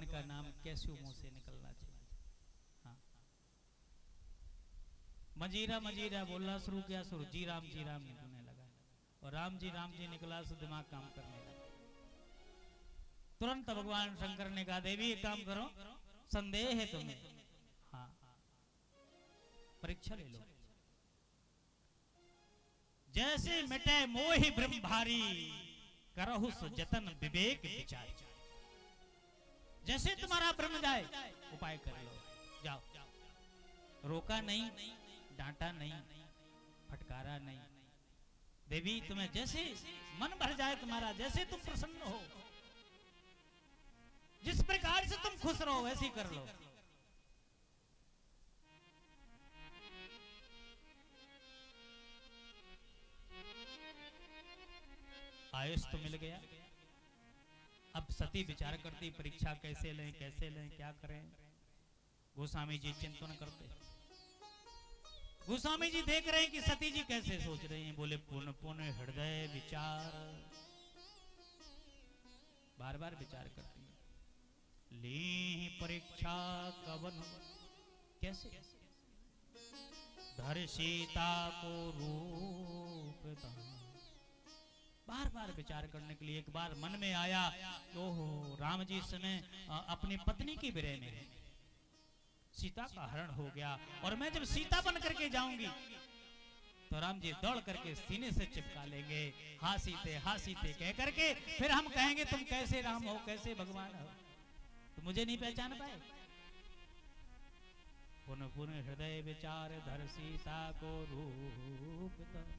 का नाम कैसे मुंह से निकलना चाहिए। हाँ। मजीरा मजीरा बोलना शुरू किया, शुरू जी राम निकलने लगा, और राम जी निकला तो दिमाग काम करने लगा। तुरंत भगवान शंकर ने कहा देवी एक काम करो, संदेह है तुम्हें, हाँ परीक्षा ले लो। जैसे मिटे मोहि ब्रह्म भारी, करहु जतन विवेक विचार। जैसे तुम्हारा ब्रह्म जाए उपाय कर लो, जाओ। रोका नहीं, डांटा नहीं, फटकारा नहीं। देवी तुम्हें जैसे मन भर जाए तुम्हारा, जैसे तुम प्रसन्न हो, जिस प्रकार से तुम खुश रहो वैसे कर लो। आयुष तो मिल गया, अब सती विचार करती परीक्षा कैसे लें क्या करें। गोस्वामी जी चिंतन करते। गोस्वामी जी देख रहे हैं कि सती जी कैसे सोच रही हैं। बोले पुन पुन हृदय विचार, बार बार विचार करती है। ली परीक्षा कवन कैसे धर सीता को रूप दान। बार बार विचार करने के लिए एक बार मन में आया, ओहो राम जी इस समय अपनी पत्नी की विरह में है, सीता का हरण हो गया और मैं जब सीता बन करके जाऊंगी तो राम जी दौड़ करके सीने से चिपका लेंगे, हाँ सीते कह करके फिर हम कहेंगे तुम कैसे राम हो, कैसे भगवान हो, तो मुझे नहीं पहचान पाए। पुन पुन हृदय विचार धर सीता को रूप दान।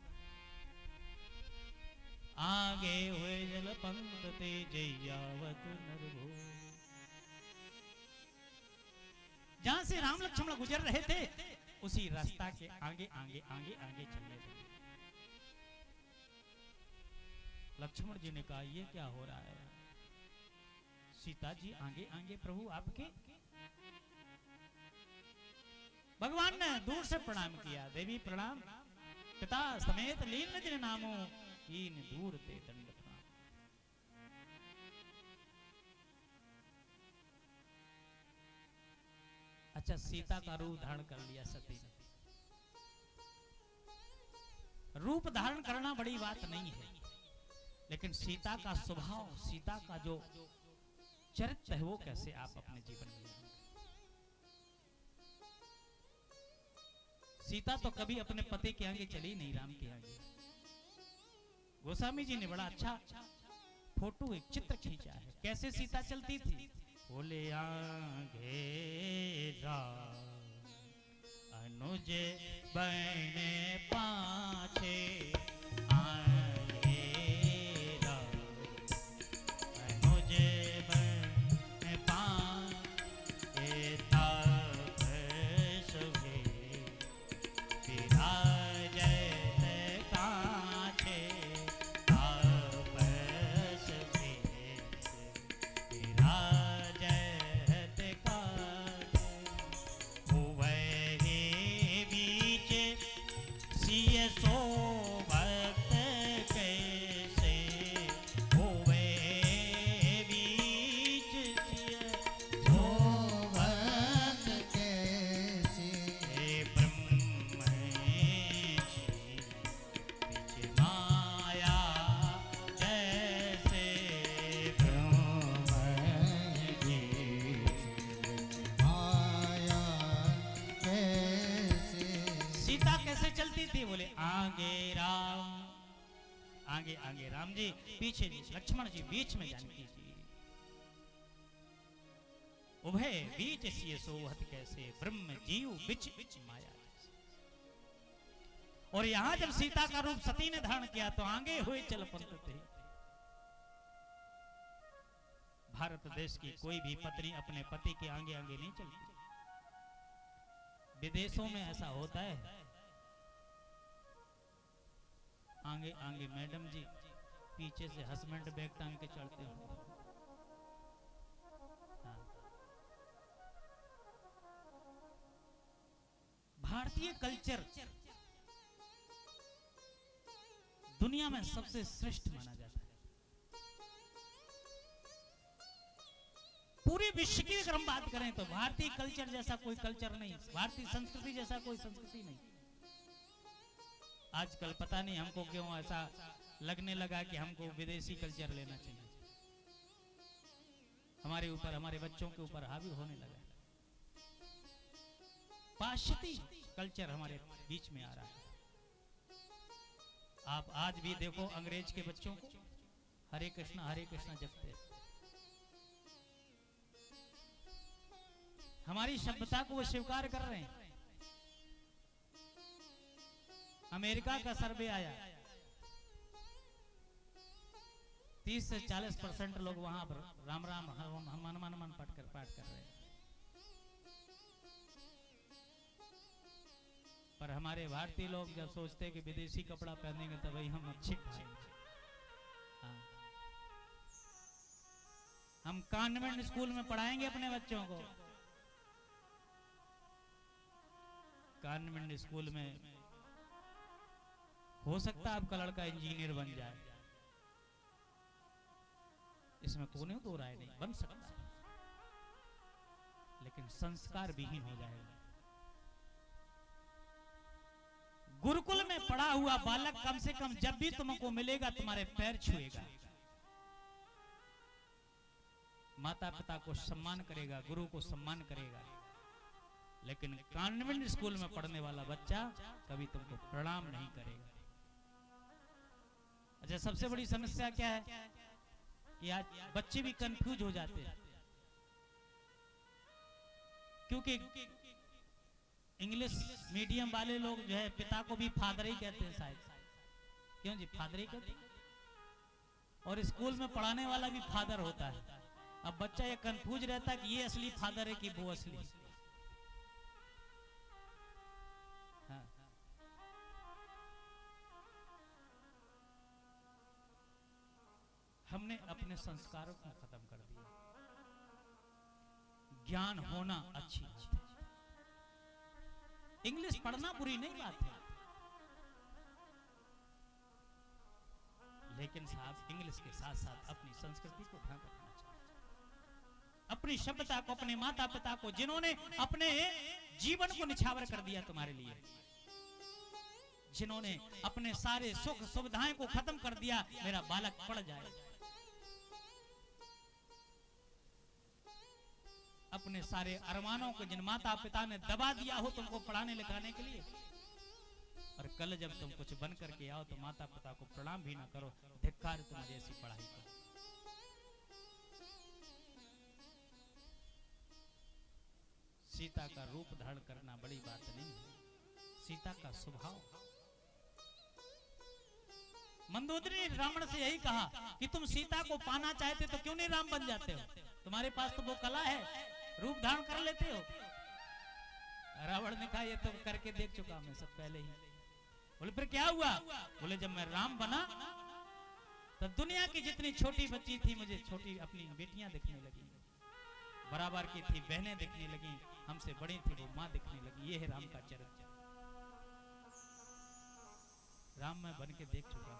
आगे हुए जल पंत ते जयावत नरभो। जहां से राम लक्ष्मण गुजर रहे थे उसी रास्ता के आगे आगे आगे आगे चलने लगे। लक्ष्मण जी ने कहा ये क्या हो रहा है। सीता जी आगे आगे प्रभु आपके। भगवान ने दूर से प्रणाम किया। देवी प्रणाम, पिता समेत लीन जिन नामो कीन दूर ते दंड प्रणाम। अच्छा सीता का रूप धारण कर लिया सती ने। रूप धारण करना बड़ी बात नहीं है, लेकिन सीता का स्वभाव, सीता का जो चरित्र है वो कैसे आप अपने जीवन में लाएंगे। सीता तो कभी अपने पति के आगे चली नहीं, राम के आगे। गोस्वामी जी ने बड़ा अच्छा फोटो एक चित्र खींचा है, कैसे सीता चलती थी। बोले आगे अनुज बने पाछे आगे अनुज बने पाछे तब सुहे विराजत काछे तब सुहे विराजत काछे। हुए बीच सिय सो भक्त कैसे हुए बीच सिय सो भक्त कैसे ब्रह्म बीच माया जैसे ब्रह्म माया कैसे। सीता कैसे चलती थी। बोले आगे राम, आगे आगे राम जी, पीछे जी लक्ष्मण जी, बीच में जानकी जी। उभय बीच सिय सोहत कैसे ब्रह्म जीव बिच बिच माया जैसे। और यहां जब सीता का रूप सती ने धारण किया तो आगे हुए चल पंत थे। भारत देश की कोई भी पत्नी अपने पति के आगे आगे नहीं चलती। विदेशों में ऐसा होता है, आगे आगे मैडम जी, पीछे से हस्बैंड बैग टांग के चलते होंगे। हाँ। भारतीय कल्चर दुनिया में सबसे श्रेष्ठ माना जाता है। पूरे विश्व की अगर हम बात करें तो भारतीय कल्चर जैसा कोई कल्चर नहीं, भारतीय संस्कृति जैसा कोई संस्कृति नहीं। आजकल पता नहीं हमको क्यों ऐसा लगने लगा कि हमको विदेशी कल्चर लेना चाहिए, हमारे ऊपर, हमारे बच्चों के ऊपर हावी होने लगा। पाश्चात्य कल्चर हमारे बीच में आ रहा है। आप आज भी देखो अंग्रेज के बच्चों को हरे कृष्णा जपते हैं। हमारी सभ्यता को वो स्वीकार कर रहे हैं। अमेरिका का सर्वे आया, 30 से 40% लोग वहां पर राम राम हनुमान पाठ कर रहे हैं। पर हमारे भारतीय लोग जब सोचते हैं कि विदेशी कपड़ा पहनेंगे तो भाई हम अच्छे खाएंगे। हाँ। हम कॉन्वेंट स्कूल में पढ़ाएंगे अपने बच्चों को। कॉन्वेंट स्कूल में हो सकता है आपका लड़का इंजीनियर बन जाए, इसमें कोई दो राय नहीं, बन सकता है, लेकिन संस्कार विहीन हो जाएगा। गुरुकुल में पढ़ा हुआ बालक कम से कम जब भी तुमको मिलेगा तुम्हारे पैर छुएगा, माता पिता को सम्मान करेगा, गुरु को सम्मान करेगा। लेकिन कॉन्वेंट स्कूल में पढ़ने वाला बच्चा कभी तुमको प्रणाम नहीं करेगा। अच्छा, सबसे बड़ी समस्या क्या है कि आज बच्चे भी कंफ्यूज हो जाते हैं, क्योंकि इंग्लिश मीडियम वाले लोग जो है पिता को भी फादर ही कहते हैं शायद। क्यों जी, फादर ही कहते हैं। और स्कूल में पढ़ाने वाला भी फादर होता है। अब बच्चा ये कंफ्यूज रहता है कि ये असली फादर है कि वो असली। हाँ। हमने अपने संस्कारों को खत्म कर दिया। ज्ञान होना अच्छी बात है, इंग्लिश पढ़ना बुरी नहीं बात है, लेकिन साहब इंग्लिश के साथ साथ अपनी संस्कृति को ध्यान रखना चाहिए, अपनी सभ्यता को, अपने माता पिता को, जिन्होंने अपने जीवन को निछावर कर दिया तुम्हारे लिए, जिन्होंने अपने सारे सुख सुविधाएं को खत्म कर दिया, मेरा बालक पढ़ जाए। अपने सारे अरमानों को जिन माता पिता ने दबा दिया हो तुमको पढ़ाने लिखाने के लिए, और कल जब तुम कुछ बन करके आओ तो माता पिता को प्रणाम भी ना करो, धिक्कार तुम्हारी ऐसी पढ़ाई को। सीता का रूप धारण करना बड़ी बात नहीं है, सीता का स्वभाव। मंदोदरी ने रावण से यही कहा कि तुम सीता को पाना चाहते तो क्यों नहीं राम बन जाते हो, तुम्हारे पास तो वो कला है, रूप धारण कर लेते हो। रावण ने कहा ये तो करके देख चुका मैं सब पहले ही। बोले फिर क्या हुआ? बोले जब मैं राम बना तब दुनिया की जितनी छोटी बच्ची थी मुझे छोटी अपनी बेटियां दिखने लगी, बराबर की थी बहनें दिखने लगी, हमसे बड़ी थी वो माँ दिखने लगी। ये है राम का चरित्र। राम मैं बन के देख चुका।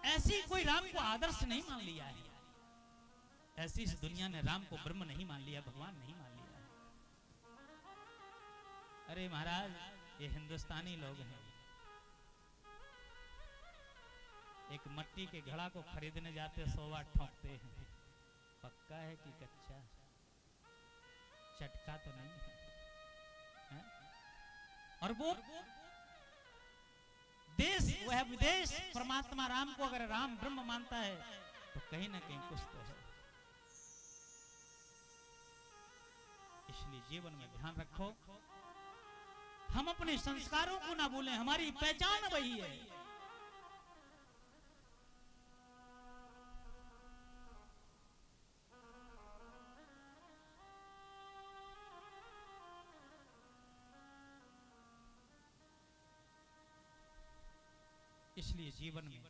ऐसी कोई राम को आदर्श नहीं मान लिया है, ऐसी इस दुनिया ने राम को ब्रह्म नहीं मान लिया, भगवान नहीं मान लिया है। अरे महाराज ये हिंदुस्तानी लोग हैं, एक मट्टी के घड़ा को खरीदने जाते 100 बार ठोंकते हैं, पक्का है कि कच्चा, चटका तो नहीं है? और वो देश वह विदेश परमात्मा राम को अगर राम ब्रह्म मानता है तो कहीं ना कहीं कुछ तो है। इसलिए जीवन में ध्यान रखो, हम अपने संस्कारों को ना भूलें, हमारी पहचान वही है। इसलिए जीवन में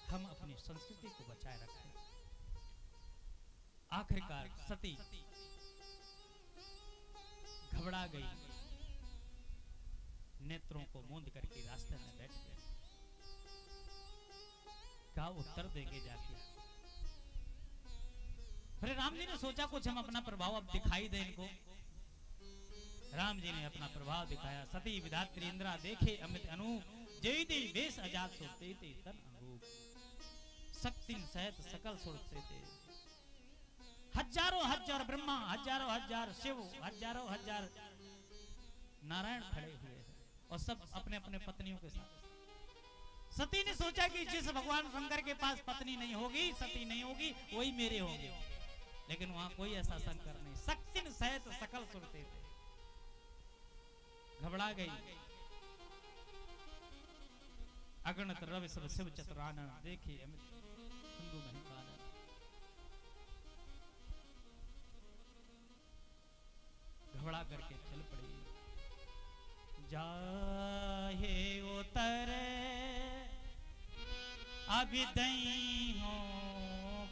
हम अपनी संस्कृति को बचाए रखें। आखिरकार सती घबरा गई, नेत्रों को मूंद करके रास्ते में बैठ गए। क्या उत्तर देंगे जाके? फिर राम जी ने सोचा कुछ हम अपना प्रभाव अब दिखाई दे इनको। राम जी ने अपना प्रभाव दिखाया। सती विधात्री इंद्रा देखे अमित अनूप, जयते वेश अजात सोते ते तन अंगूप, शक्ति सहित सकल सुरते थे। हजारों हजार ब्रह्मा, हजारों हजार शिव, हजारों हजार नारायण खड़े हुए हैं और सब अपने अपने पत्नियों के साथ। सती ने सोचा कि जिस भगवान शंकर के पास पत्नी नहीं होगी, सती नहीं होगी, वही मेरे होंगे। लेकिन वहां कोई ऐसा शंकर नहीं। शक्ति सहित सकल सुरते थे। घबरा गई। अगणित रवि सब शिव चतुरानन, देखे अमित हिंदू नहीं कानन। घबरा करके चल पड़ी। जाहे उतरे दई हो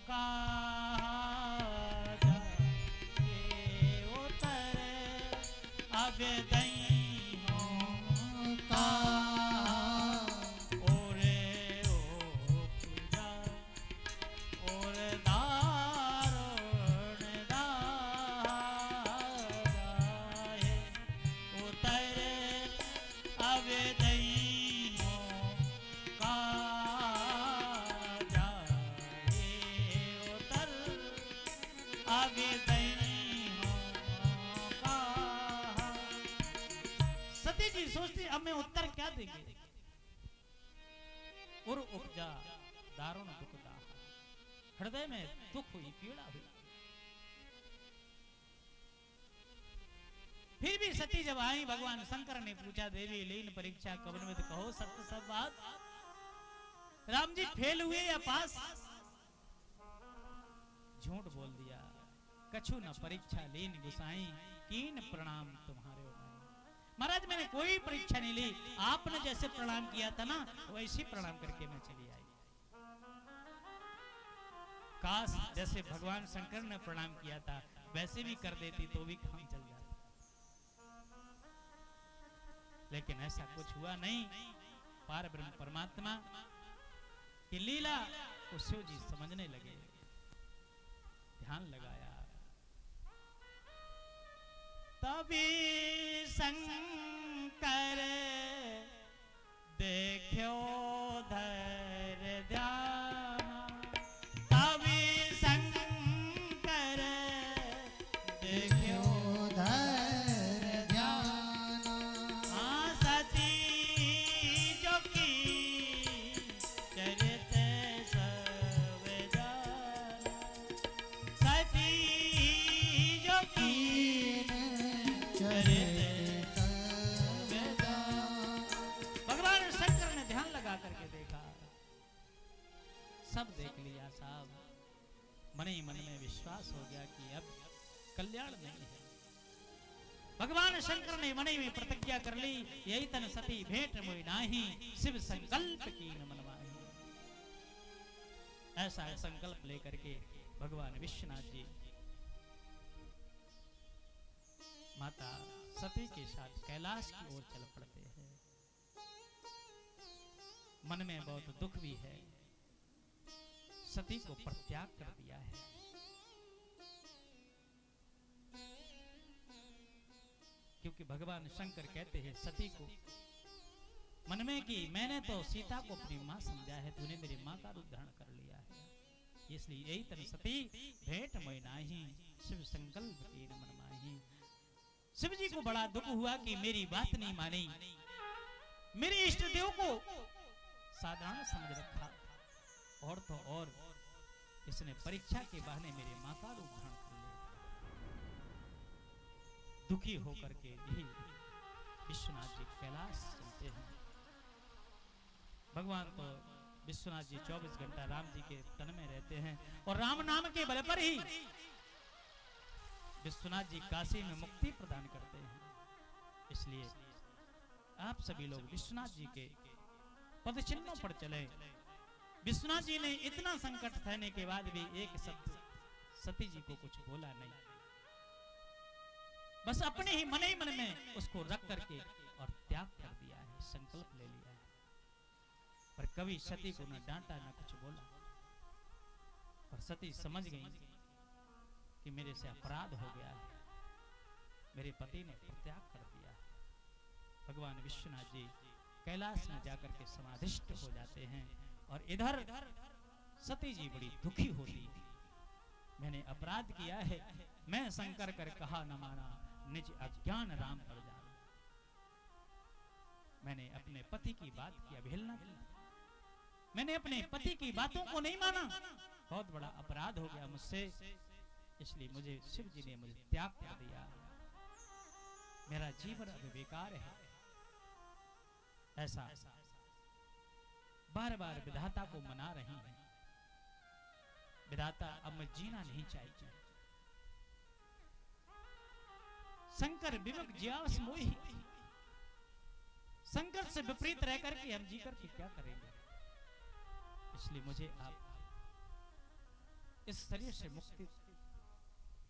का उतर अब दई हो का और पूजा और दारुण दाए उतर अब दई हो का आगे सती जी सोचती अब मैं उत्तर क्या देंगे। और उपजा दारुण दुखदा हृदय में दुख हुई पीड़ा हुई। फिर भी सती जब आई भगवान शंकर ने पूछा देवी लीन परीक्षा कवन में कहो सत्य सब बात। राम जी फेल हुए या पास। झूठ बोल दिया कछु न परीक्षा लीन गुसाई कीन प्रणाम तुम्हारे। महाराज मैंने कोई परीक्षा नहीं ली आपने जैसे प्रणाम किया था ना वैसे प्रणाम करके मैं चली आई। काश जैसे भगवान शंकर ने प्रणाम किया था वैसे भी कर देती तो भी काम चल जाता। लेकिन ऐसा कुछ हुआ नहीं। पार ब्रह्म परमात्मा की लीला को शिव जी समझने लगे। ध्यान लगाया तभी शंकर देखो धैर्य ध्यान। तभी शंकर देखो धैर्य ध्यान। सती जो की चरित सब जान। सती जो की भगवान शंकर ने ध्यान लगा करके देखा सब देख लिया साहब। मन ही मन में विश्वास हो गया कि अब कल्याण नहीं है। भगवान शंकर ने मन ही में प्रतिज्ञा कर ली यही तन सती भेंट मोहि नाही शिव संकल्प की न मनवाही। ऐसा संकल्प लेकर के भगवान विश्वनाथ जी माता सती के साथ कैलाश की ओर चल पड़ते हैं। मन में बहुत दुख भी है। सती को परित्याग कर दिया है। क्योंकि भगवान शंकर कहते हैं सती को मन में कि मैंने तो सीता को अपनी मां समझा है तूने मेरी मां का रूप धारण कर लिया है। इसलिए यही तन सती भेंट मोहि नाही शिव संकल्प की न मनमाही। शिव जी को बड़ा दुख हुआ कि मेरी बात नहीं मानी। मेरे इष्ट देव को साधारण समझ रखा और तो और इसने परीक्षा के बहाने मेरे मां का रूप धारण कर लिया। दुखी होकर के यही विश्वनाथ जी कैलाश चलते हैं। भगवान तो विश्वनाथ जी 24 घंटा राम जी के तन में रहते हैं और राम नाम के बल पर ही विश्वनाथ जी काशी में मुक्ति प्रदान करते हैं। इसलिए आप सभी लोग विश्वनाथ जी के पद चिन्हों पर चले। विश्वनाथ जी ने इतना संकट सहने के बाद भी एक शब्द सती जी को कुछ बोला नहीं। बस अपने ही मन में उसको रख करके और त्याग कर दिया है। संकल्प ले लिया है। पर कभी सती को न डांटा न कुछ बोला। और सती समझ गई कि मेरे से अपराध हो गया है। मेरे पति ने त्याग कर दिया है। भगवान विश्वनाथ जी कैलाश में जाकर के समाधिष्ट हो जाते हैं। और इधर सती जी बड़ी दुखी होती थी। मैंने अपराध किया है। मैं शंकर कर कहा न माना निज अज्ञान राम पर जान। मैंने अपने पति की बात की अवहेलना की। मैंने अपने पति की बातों को नहीं माना। बहुत बड़ा अपराध हो गया मुझसे। इसलिए मुझे शिव जी ने मुझे त्याग कर दिया। मेरा जीवन अब बेकार है। ऐसा बार बार विधाता को मना रही है। विधाता अब मैं जीना नहीं चाहिए। शंकर विमुख जियास मोहि। शंकर से विपरीत रह करके हम जी करके क्या करेंगे। इसलिए मुझे आप इस शरीर से मुक्ति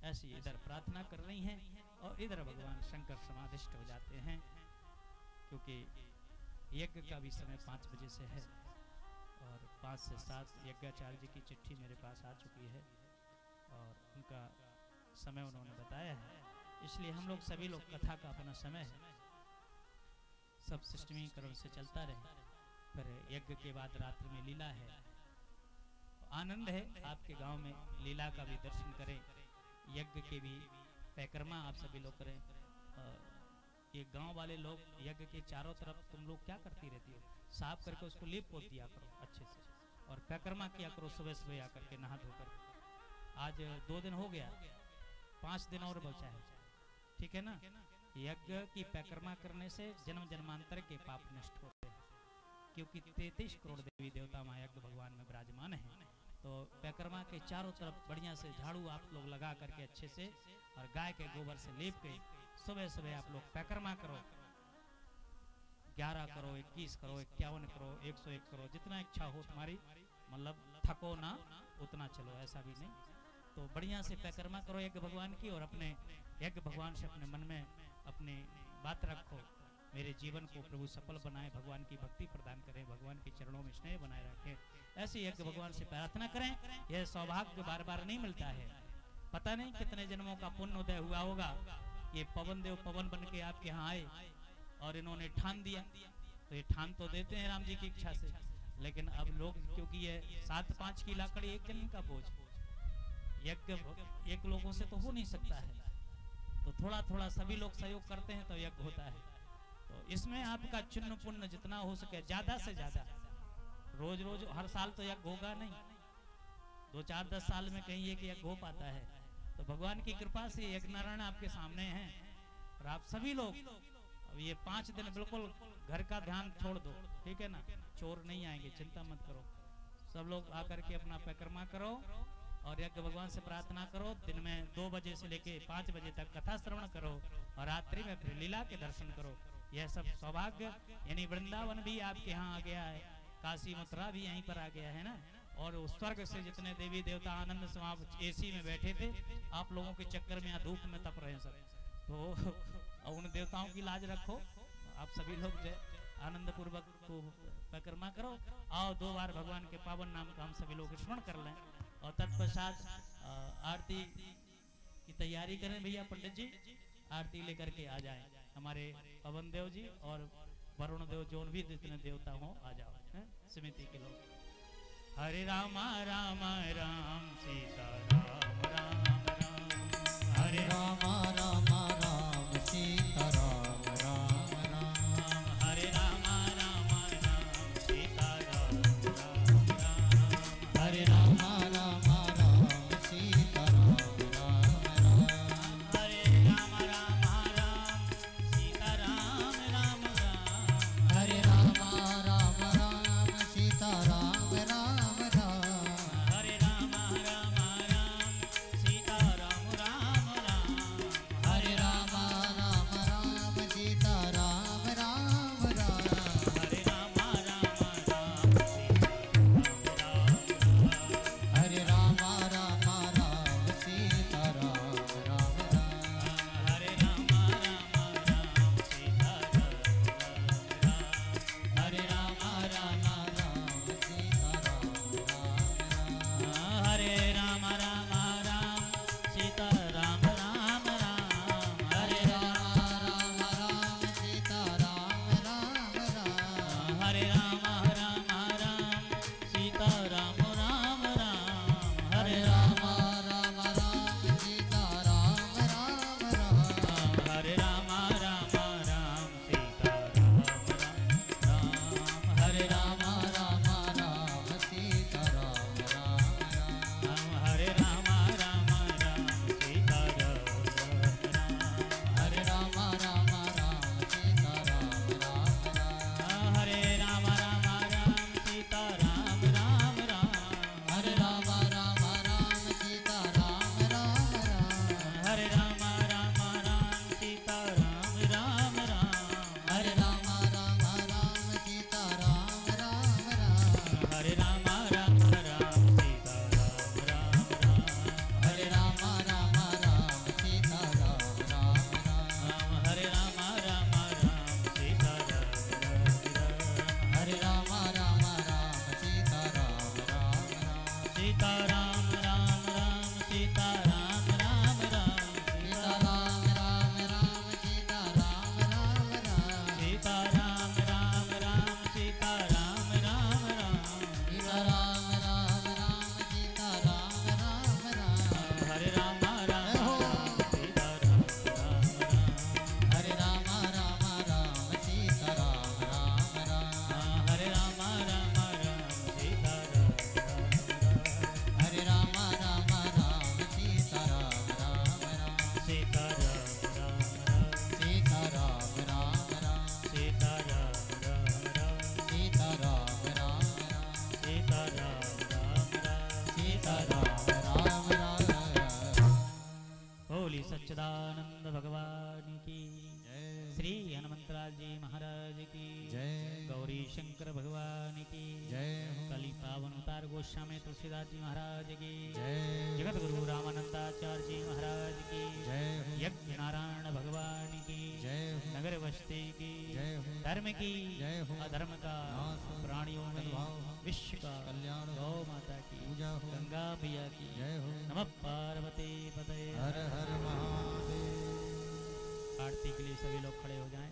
ऐसी इधर प्रार्थना कर रही हैं और इधर भगवान शंकर समाधिष्ट हो जाते हैं, क्योंकि यज्ञ का भी समय 5 बजे से है और 5 से 7 यज्ञाचार्य जी की चिट्ठी मेरे पास आ चुकी है और उनका समय उन्होंने बताया है। इसलिए हम लोग सभी लोग कथा का अपना समय है, सब सिस्टमीकरण से चलता रहे। फिर यज्ञ के बाद रात्रि में लीला है, आनंद है आपके गांव में लीला का भी दर्शन करें, यज्ञ के भी परिक्रमा आप सभी लोग करें। ये गांव वाले लोग यज्ञ के चारों तरफ तुम लोग क्या करती रहती हो, साफ करके उसको लीप पोत दिया करो अच्छे से और परिक्रमा किया करो सुबह सुबह आकर के नहा धोकर। आज 2 दिन हो गया, 5 दिन और बचा है, ठीक है ना। यज्ञ की परिक्रमा करने से जन्म जन्मांतर के पाप नष्ट होते हैं, क्योंकि 33 करोड़ देवी देवता माँ यज्ञ भगवान में विराजमान है। तो परिक्रमा के चारों तरफ बढ़िया से झाड़ू आप लोग लगा करके अच्छे से और गाय के गोबर से लेप के सुबह सुबह आप लोग परिक्रमा करो। 11 करो, 21 करो, 51 करो, 101 करो, जितना इच्छा हो तुम्हारी, मतलब थको ना उतना चलो, ऐसा भी नहीं। तो बढ़िया से परिक्रमा करो यज्ञ भगवान की और अपने यज्ञ भगवान से अपने मन में अपनी बात रखो, मेरे जीवन को प्रभु सफल बनाए, भगवान की भक्ति प्रदान करें, भगवान के चरणों में स्नेह बनाए रखें। ऐसे यज्ञ भगवान से प्रार्थना करें। यह सौभाग्य बार बार नहीं मिलता है, पता नहीं कितने जन्मों का पुण्य उदय हुआ होगा। ये पवन देव पवन बन के आपके यहाँ आए और इन्होंने ठान दिया, तो ये ठान तो देते हैं राम जी की इच्छा से, लेकिन अब लोग, क्योंकि ये 7-5 की लाकड़ी एक जन्म का बोझ, यज्ञ एक लोगों से तो हो नहीं सकता है, तो थोड़ा थोड़ा सभी लोग सहयोग करते हैं तो यज्ञ होता है। तो इसमें आपका चिन्ह पुण्य जितना हो सके ज्यादा से ज्यादा, रोज रोज हर साल तो यज्ञ होगा नहीं, 2-4-10 साल में कहीं एक यज्ञ हो पाता है। तो भगवान की कृपा से यज्ञ नारायण आपके सामने हैं और आप सभी लोग अब ये 5 दिन बिल्कुल घर का ध्यान छोड़ दो, ठीक है ना, चोर नहीं आएंगे, चिंता मत करो। सब लोग आकर के अपना परिक्रमा करो और यज्ञ भगवान से प्रार्थना करो। दिन में 2 बजे से लेके 5 बजे तक कथा श्रवण करो और रात्रि में फिर लीला के दर्शन करो। यह सब सौभाग्य, यानी वृंदावन भी आपके यहाँ आ गया है, काशी मथुरा भी यहीं पर आ गया है ना, और उस स्वर्ग से जितने देवी देवता आनंद से वहाँ एसी में बैठे थे, आप लोगों के चक्कर में यहाँ धूप में तप रहे हैं सब। तो उन देवताओं की लाज रखो, आप सभी लोग जो आनंद पूर्वक को परिक्रमा करो। आओ 2 बार भगवान के पावन नाम का हम सभी लोग स्मरण कर लें और तत्पश्चात आरती की तैयारी करें। भैया पंडित जी आरती लेकर के आ जाएं, हमारे पवन देव जी और वरुण देव, जो भी जितने देवता हो आ जाओ, समिति के लोग। हरे राम राम राम सीता राम राम राम, हरे राम राम राम सीता राम राम राम, हरे राम राम राम सीता राम राम राम, हरे राम राम राम सीता राम राम राम, हरे राम राम राम सीता राम राम राम, हरे राम राम राम सीता राम राम राम, हरे राम राम पर्वतराज जी महाराज की जय। गौरी शंकर भगवान की जय। कली पावन अवतार गोस्वामी तुलसीदास जी महाराज की जय। जगत गुरु रामानंदाचार्य जी महाराज की जय। यज्ञ नारायण भगवान की जय। नगर बस्ती की जय। धर्म की जय हो। अधर्म का नाश हो। प्राणियों में सद्भाव हो। विश्व का कल्याण हो। गौ माता की पूजा हो। गंगा मैया की जय हो। नमः पार्वती पते। हर हर महादेव। आरती के लिए सभी लोग खड़े हो जाएं।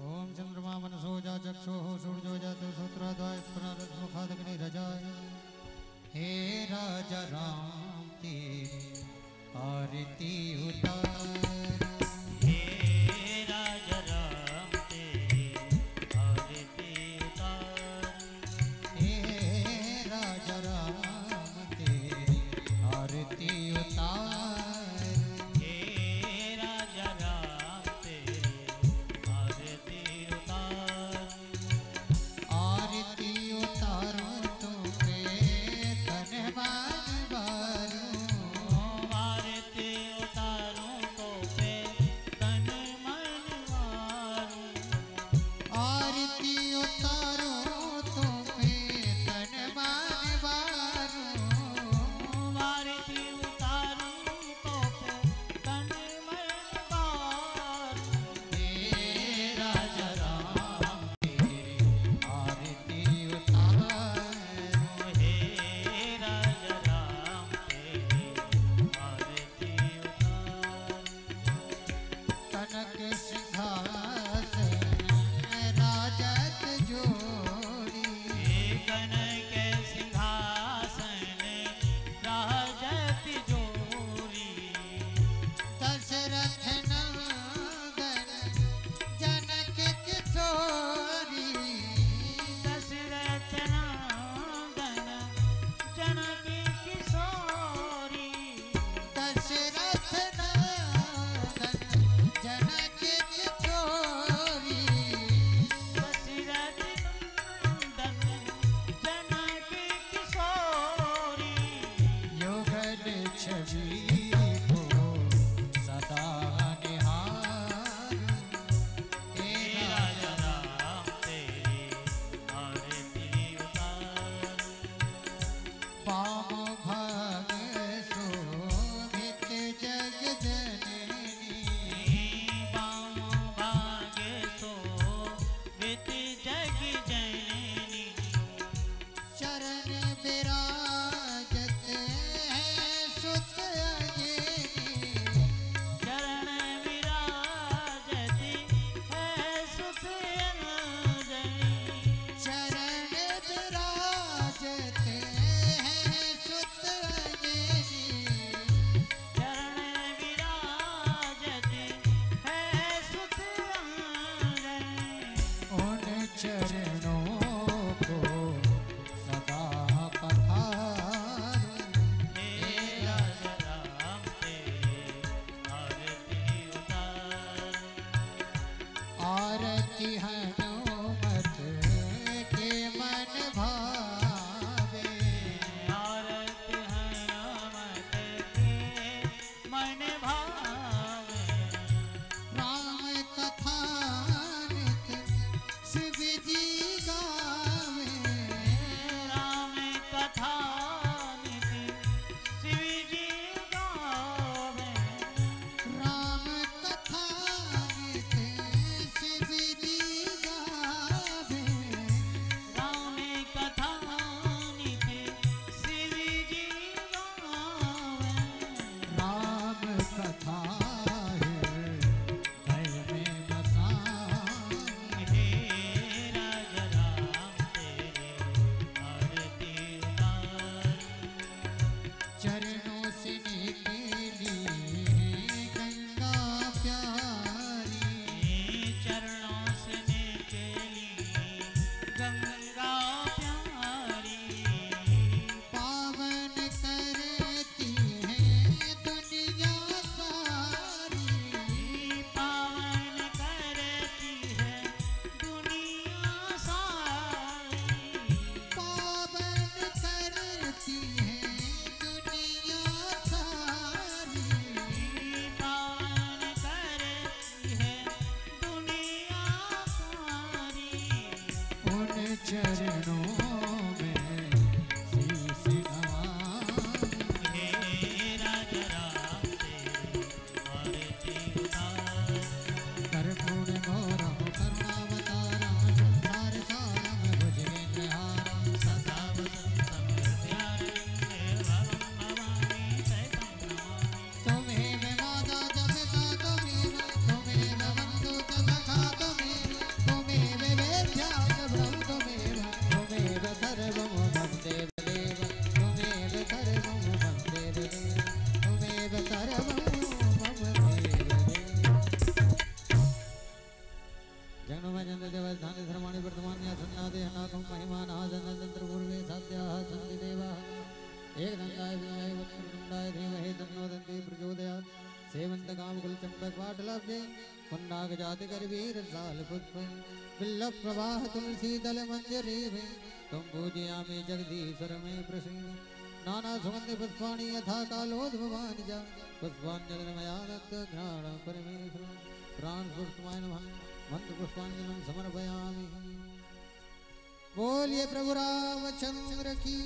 ओम चंद्रमा मनसो जा चक्षो सूर्यो जातो सूत्राद्वय स्फुरदमुखादग्नि रजाय। हे राजा राम तेरी आरती उतार। हे राजा राम तेरी आरती उतार। हे राजा राम तेरी आरती उतार। हे राजा राम तेरी आरती उतार। आरती उतारो तो पे तन मन वारूं। आरती उतारूं तो पे तन मन वारूं। आरती उतारो तो पे तन मन वारूं। आरती उतारूं तो पे तन मन वारूं। हे राजा राम तेरी आरती उतारो। हे राजा राम तेरी आरती उतार। कनक सिंहासन राजत जोड़ी। कनक सिंहासन राजत जोरी। दशरथ नंदन जनक किशोरी। दशरथ नंदन जनक किशोरी। दशरथ नंदन जनक किशोरी। दशरथ नंदन जनक किशोरी। युगल छवि को सदा निहारूं। हे हे राजा राम तेरी आरती उतार। पाम भाग शोभित जग जननी। बाम भाग्य शोभित जग जननी। चरण विराजत है सुत अंजनी। चरण विराजत है सुत अंजनी। चरण विराजत है सुत अंजनी। चरण विराजत है सुत अंजनी। उन चरणों को सदा पखारूं। हे राजा राम तेरी आरती उतार। आरती हनुमत के मन भावे। आरती हनुमत के मन भावे। राम कथा नित शिव जी श्रीगंध काम कुल चंपक पाटलभ्य पुन्नाग जाति कर वीर साल पुष्प बिल्लभ प्रवाह तुलसी दल मंजरी में तुम पूजयामि जगदीश्वर में प्रसीद नाना सुगंधि पुष्पाणि यथा कालोद्भवानि च पुष्पांजलि मया दत्त घ्राण परमेश्वर प्राण पुष्पाय नमः मंत्र पुष्पांजलि समर्पयामि। बोलिए प्रभु रामचंद्र की।